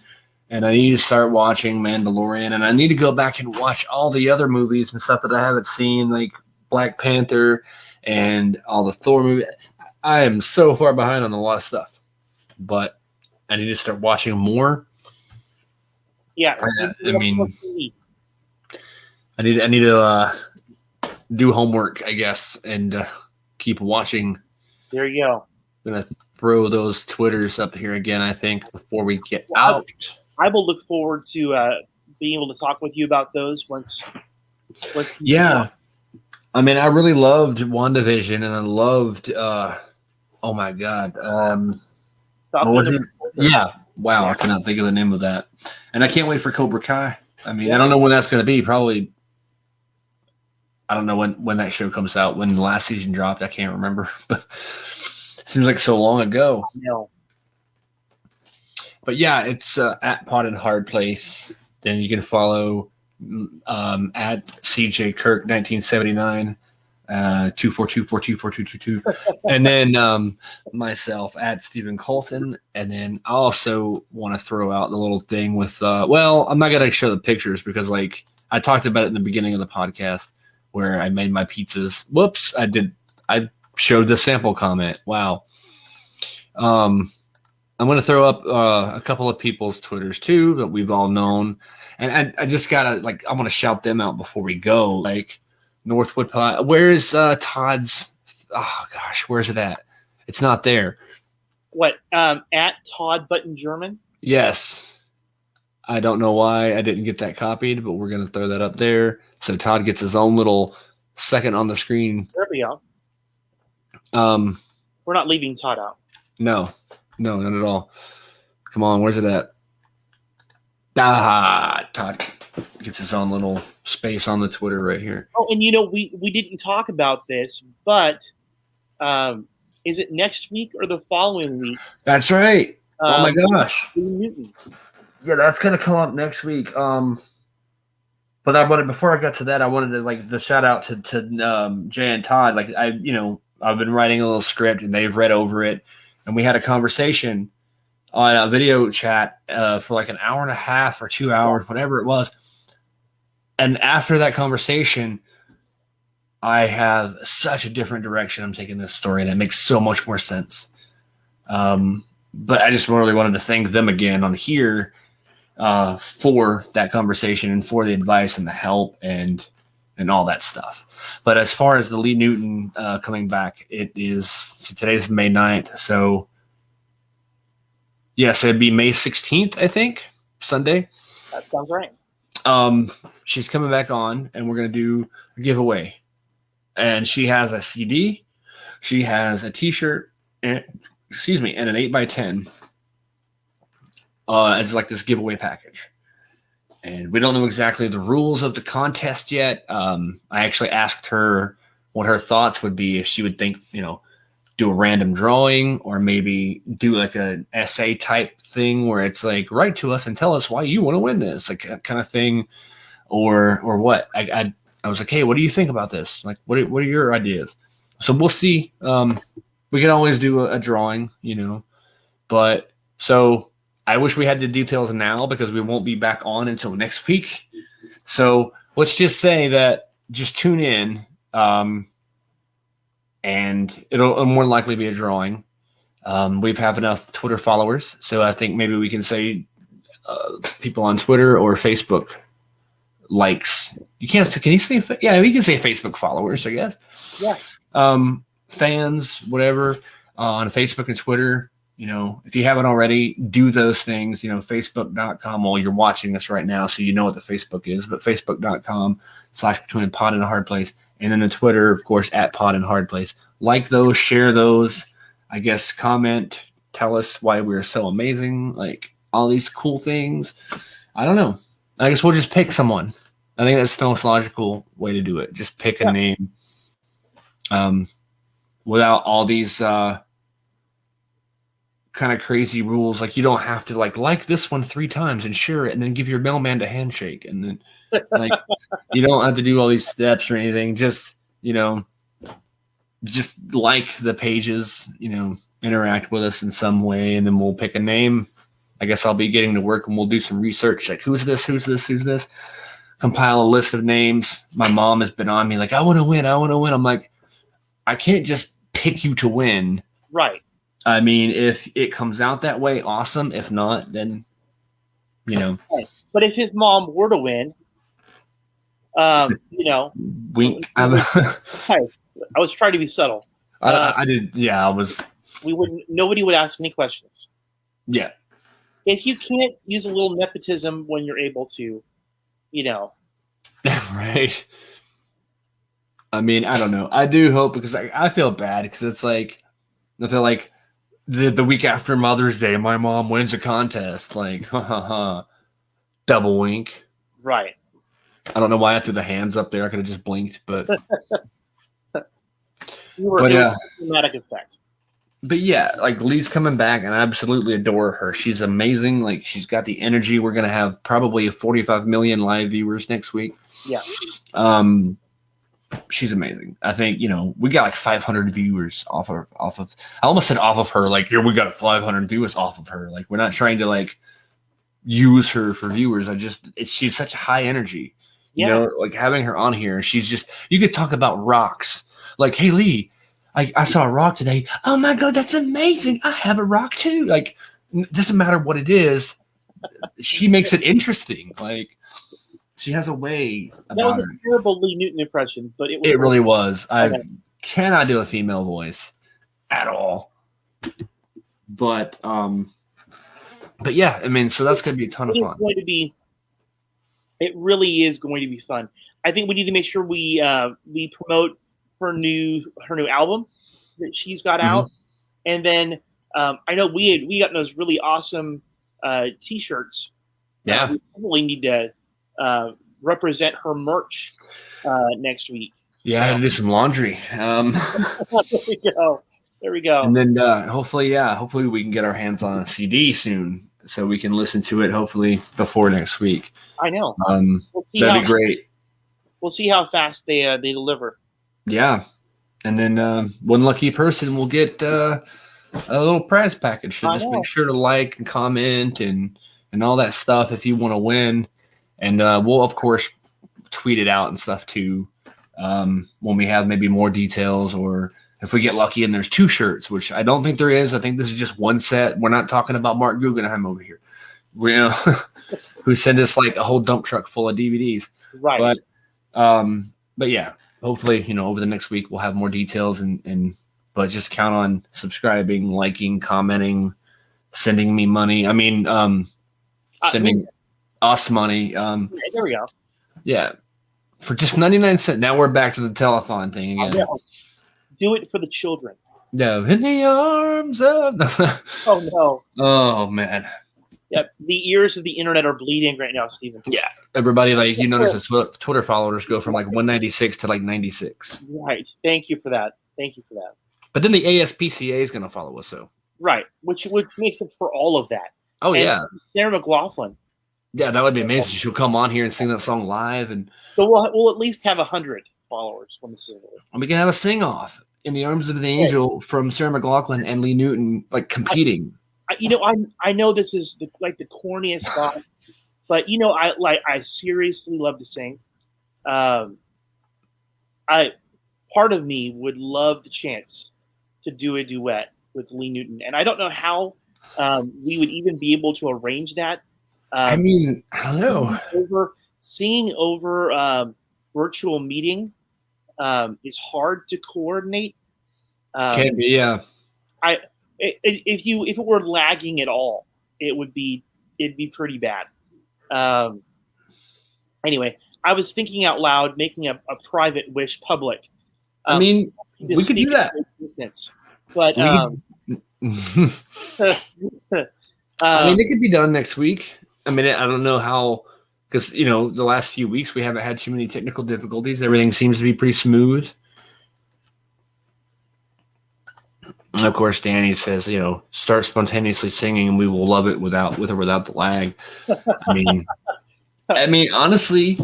A: and I need to start watching Mandalorian, and I need to go back and watch all the other movies and stuff that I haven't seen, like Black Panther and all the Thor movies. I am so far behind on a lot of stuff, but I need to start watching more.
B: Yeah,
A: I mean, I need to do homework, I guess, and keep watching.
B: There you go.
A: I'm gonna throw those Twitters up here again, I think, before we get out.
B: I will look forward to being able to talk with you about those once.
A: Yeah, I mean, I really loved WandaVision, and I loved. Oh my God. What was it? Yeah. Wow, I cannot think of the name of that. And I can't wait for Cobra Kai. I mean, I don't know when that's going to be. Probably, I don't know when that show comes out, when the last season dropped. I can't remember. But it seems like so long ago.
B: No.
A: But yeah, it's at Potted Hard Place. Then you can follow at CJ Kirk 1979. 242424222, and then myself at Stephen Colton, and then I also want to throw out the little thing with I'm not gonna show the pictures because like I talked about it in the beginning of the podcast where I made my pizzas. Whoops, I showed the sample comment. Wow. I'm gonna throw up a couple of people's Twitters too that we've all known, and I just gotta I want to shout them out before we go. Like Northwood Pod. Where is Todd's? Oh gosh, where's it at? It's not there.
B: What? At Todd Button German?
A: Yes. I don't know why I didn't get that copied, but we're gonna throw that up there so Todd gets his own little second on the screen.
B: There we go. We're not leaving Todd out.
A: No, not at all. Come on, where's it at? Todd gets his own little space on the Twitter right here.
B: Oh, and we didn't talk about this, but is it next week or the following week?
A: That's right. Oh my gosh.
B: Newton.
A: Yeah, that's gonna come up next week. But before I got to that, I wanted to the shout out to Jay and Todd. Like I've been writing a little script and they've read over it, and we had a conversation on a video chat for like an hour and a half or 2 hours, whatever it was. And after that conversation, I have such a different direction I'm taking this story, and it makes so much more sense. but I just really wanted to thank them again on here for that conversation and for the advice and the help and all that stuff. But as far as the Lee Newton coming back, today's May 9th. So yes, it'd be May 16th, I think, Sunday.
B: That sounds right.
A: She's coming back on, and we're going to do a giveaway. And she has a CD, she has a T-shirt, and an 8x10 as like this giveaway package. And we don't know exactly the rules of the contest yet. I actually asked her what her thoughts would be if she would think, do a random drawing or maybe do like an essay type thing where it's like, write to us and tell us why you want to win this, like that kind of thing, or what. I was like, hey, what do you think about this? Like, what are your ideas? So we'll see. We can always do a drawing, but so I wish we had the details now because we won't be back on until next week. So let's just say that just tune in, and it'll more likely be a drawing. We have enough Twitter followers, so I think maybe we can say people on Twitter or Facebook likes. Can you say? Yeah, we can say Facebook followers, I guess.
B: Yeah.
A: Fans, whatever, on Facebook and Twitter. If you haven't already, do those things. Facebook.com. Well, you're watching this right now, so you know what the Facebook is. But Facebook.com/between Pod and a Hard Place, and then the Twitter, of course, @Pod and Hard Place. Like those, share those. I guess comment, tell us why we're so amazing. Like all these cool things. I don't know. I guess we'll just pick someone. I think that's the most logical way to do it. Just pick a name. Without all these kind of crazy rules. Like you don't have to like this one 3 times and share it and then give your mailman a handshake. And then like you don't have to do all these steps or anything. Just, just like the pages, interact with us in some way. And then we'll pick a name. I guess I'll be getting to work and we'll do some research. Like who's this? Compile a list of names. My mom has been on me like, I want to win. I'm like, I can't just pick you to win.
B: Right.
A: I mean, if it comes out that way, awesome. If not, then,
B: Right. But if his mom were to win,
A: wink.
B: I was trying to be subtle.
A: I did. Yeah, I was.
B: Nobody would ask any questions.
A: Yeah.
B: If you can't use a little nepotism when you're able to,
A: Right. I mean, I don't know. I do hope because I feel bad because it's like, I feel like the week after Mother's Day, my mom wins a contest. Like, double wink.
B: Right.
A: I don't know why I threw the hands up there. I could have just blinked, but.
B: Dramatic effect.
A: But yeah, like Lee's coming back, and I absolutely adore her. She's amazing. Like she's got the energy. We're gonna have probably 45 million live viewers next week.
B: Yeah.
A: She's amazing. I think we got like 500 viewers off of. I almost said off of her. Like we got 500 viewers off of her. Like we're not trying to like use her for viewers. She's such high energy.
B: Yeah.
A: Like having her on here. You could talk about rocks. Like, hey Lee. I saw a rock today. Oh my God, that's amazing. I have a rock too. Like, it doesn't matter what it is. She makes it interesting. Like, she has a way about
B: That was a
A: her.
B: terrible Lee Newton impression, but it was.
A: It really was. I cannot do a female voice at all. But yeah, I mean, so that's going to be a ton of fun.
B: It really is going to be fun. I think we need to make sure we promote her new album that she's got out, and then I know we got those really awesome T-shirts.
A: Yeah,
B: we probably need to represent her merch next week.
A: Yeah, I had to do some laundry.
B: There we go.
A: And then hopefully we can get our hands on a CD soon, so we can listen to it. Hopefully before next week.
B: I know.
A: That'd be great.
B: We'll see how fast they deliver.
A: Yeah, and then one lucky person will get a little prize package. So just make sure to like and comment and all that stuff if you want to win. And we'll of course tweet it out and stuff too when we have maybe more details or if we get lucky and there's 2 shirts, which I don't think there is. I think this is just one set. We're not talking about Mark Guggenheim over here. We, who sent us like a whole dump truck full of DVDs.
B: Right.
A: But yeah, hopefully, over the next week we'll have more details but just count on subscribing, liking, commenting, sending me money. I mean, sending us money.
B: There we go.
A: Yeah. For just 99 cents. Now we're back to the telethon thing again.
B: Do it for the children.
A: No, in the arms of.
B: Oh, no.
A: Oh, man.
B: Yep. The ears of the internet are bleeding right now, Stephen.
A: Yeah. Everybody, you notice the Twitter followers go from 196 to 96.
B: Right. Thank you for that.
A: But then the ASPCA is going to follow us, so.
B: Right. Which makes it for all of that.
A: Oh, and yeah.
B: Sarah McLachlan.
A: Yeah, that would be amazing. She'll come on here and sing that song live. And
B: so we'll at least have 100 followers when this is over.
A: And we can have a sing-off in the arms of the angel from Sarah McLachlan and Lee Newton, competing.
B: I know this is the corniest thought, but I seriously love to sing. Part of me would love the chance to do a duet with Lee Newton, and I don't know how we would even be able to arrange that.
A: I don't know.
B: Singing over virtual meeting is hard to coordinate.
A: Can be, yeah.
B: If it were lagging at all, it'd be pretty bad. Anyway, I was thinking out loud, making a private wish public.
A: We could do that.
B: But
A: it could be done next week. I don't know how, because the last few weeks we haven't had too many technical difficulties. Everything seems to be pretty smooth. And of course, Danny says, start spontaneously singing, and we will love it with or without the lag. Honestly,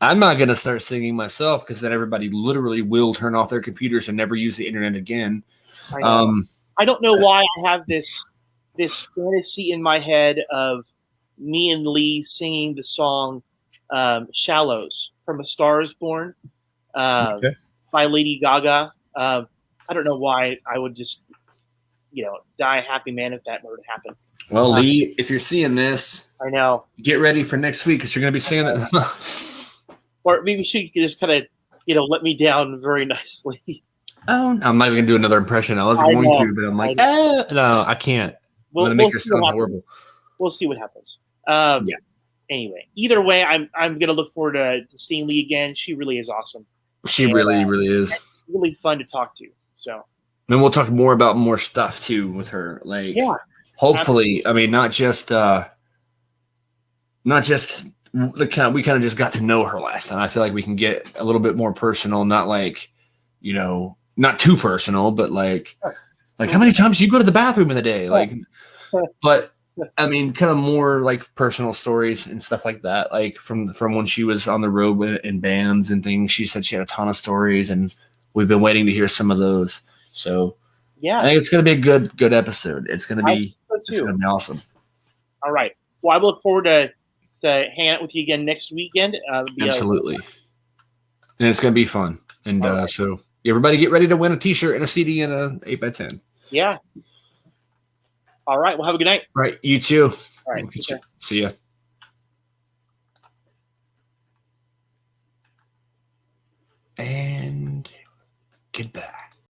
A: I'm not going to start singing myself because then everybody literally will turn off their computers and never use the internet again.
B: I don't know why I have this fantasy in my head of me and Lee singing the song "Shallows" from A Star Is Born by Lady Gaga. I don't know why I would just, die a happy man if that were to happen.
A: Well, Lee, if you're seeing this,
B: I know.
A: Get ready for next week because you're going to be singing it.
B: Or maybe she could just kind of, let me down very nicely.
A: Oh, I'm not even going to do another impression. I was going to, but I'm like, no, I can't. I'm going to make her sound horrible.
B: We'll see what happens. Anyway, either way, I'm going to look forward to seeing Lee again. She really is awesome.
A: She really is.
B: Really fun to talk to. So.
A: And we'll talk more about more stuff too with her. Hopefully, absolutely. Not just we kind of just got to know her last time. I feel like we can get a little bit more personal, not not too personal, but like how many times do you go to the bathroom in a day? But kind of more personal stories and stuff like that. From when she was on the road in bands and things, she said she had a ton of stories, and we've been waiting to hear some of those. So I think it's going to be a good episode. It's going to be awesome.
B: All right. Well, I look forward to hanging out with you again next weekend.
A: Absolutely. And it's going to be fun. And so everybody get ready to win a T-shirt and a CD and an 8x10.
B: Yeah. All right. Well, have a good night.
A: All right. You too.
B: All right.
A: See ya. And goodbye.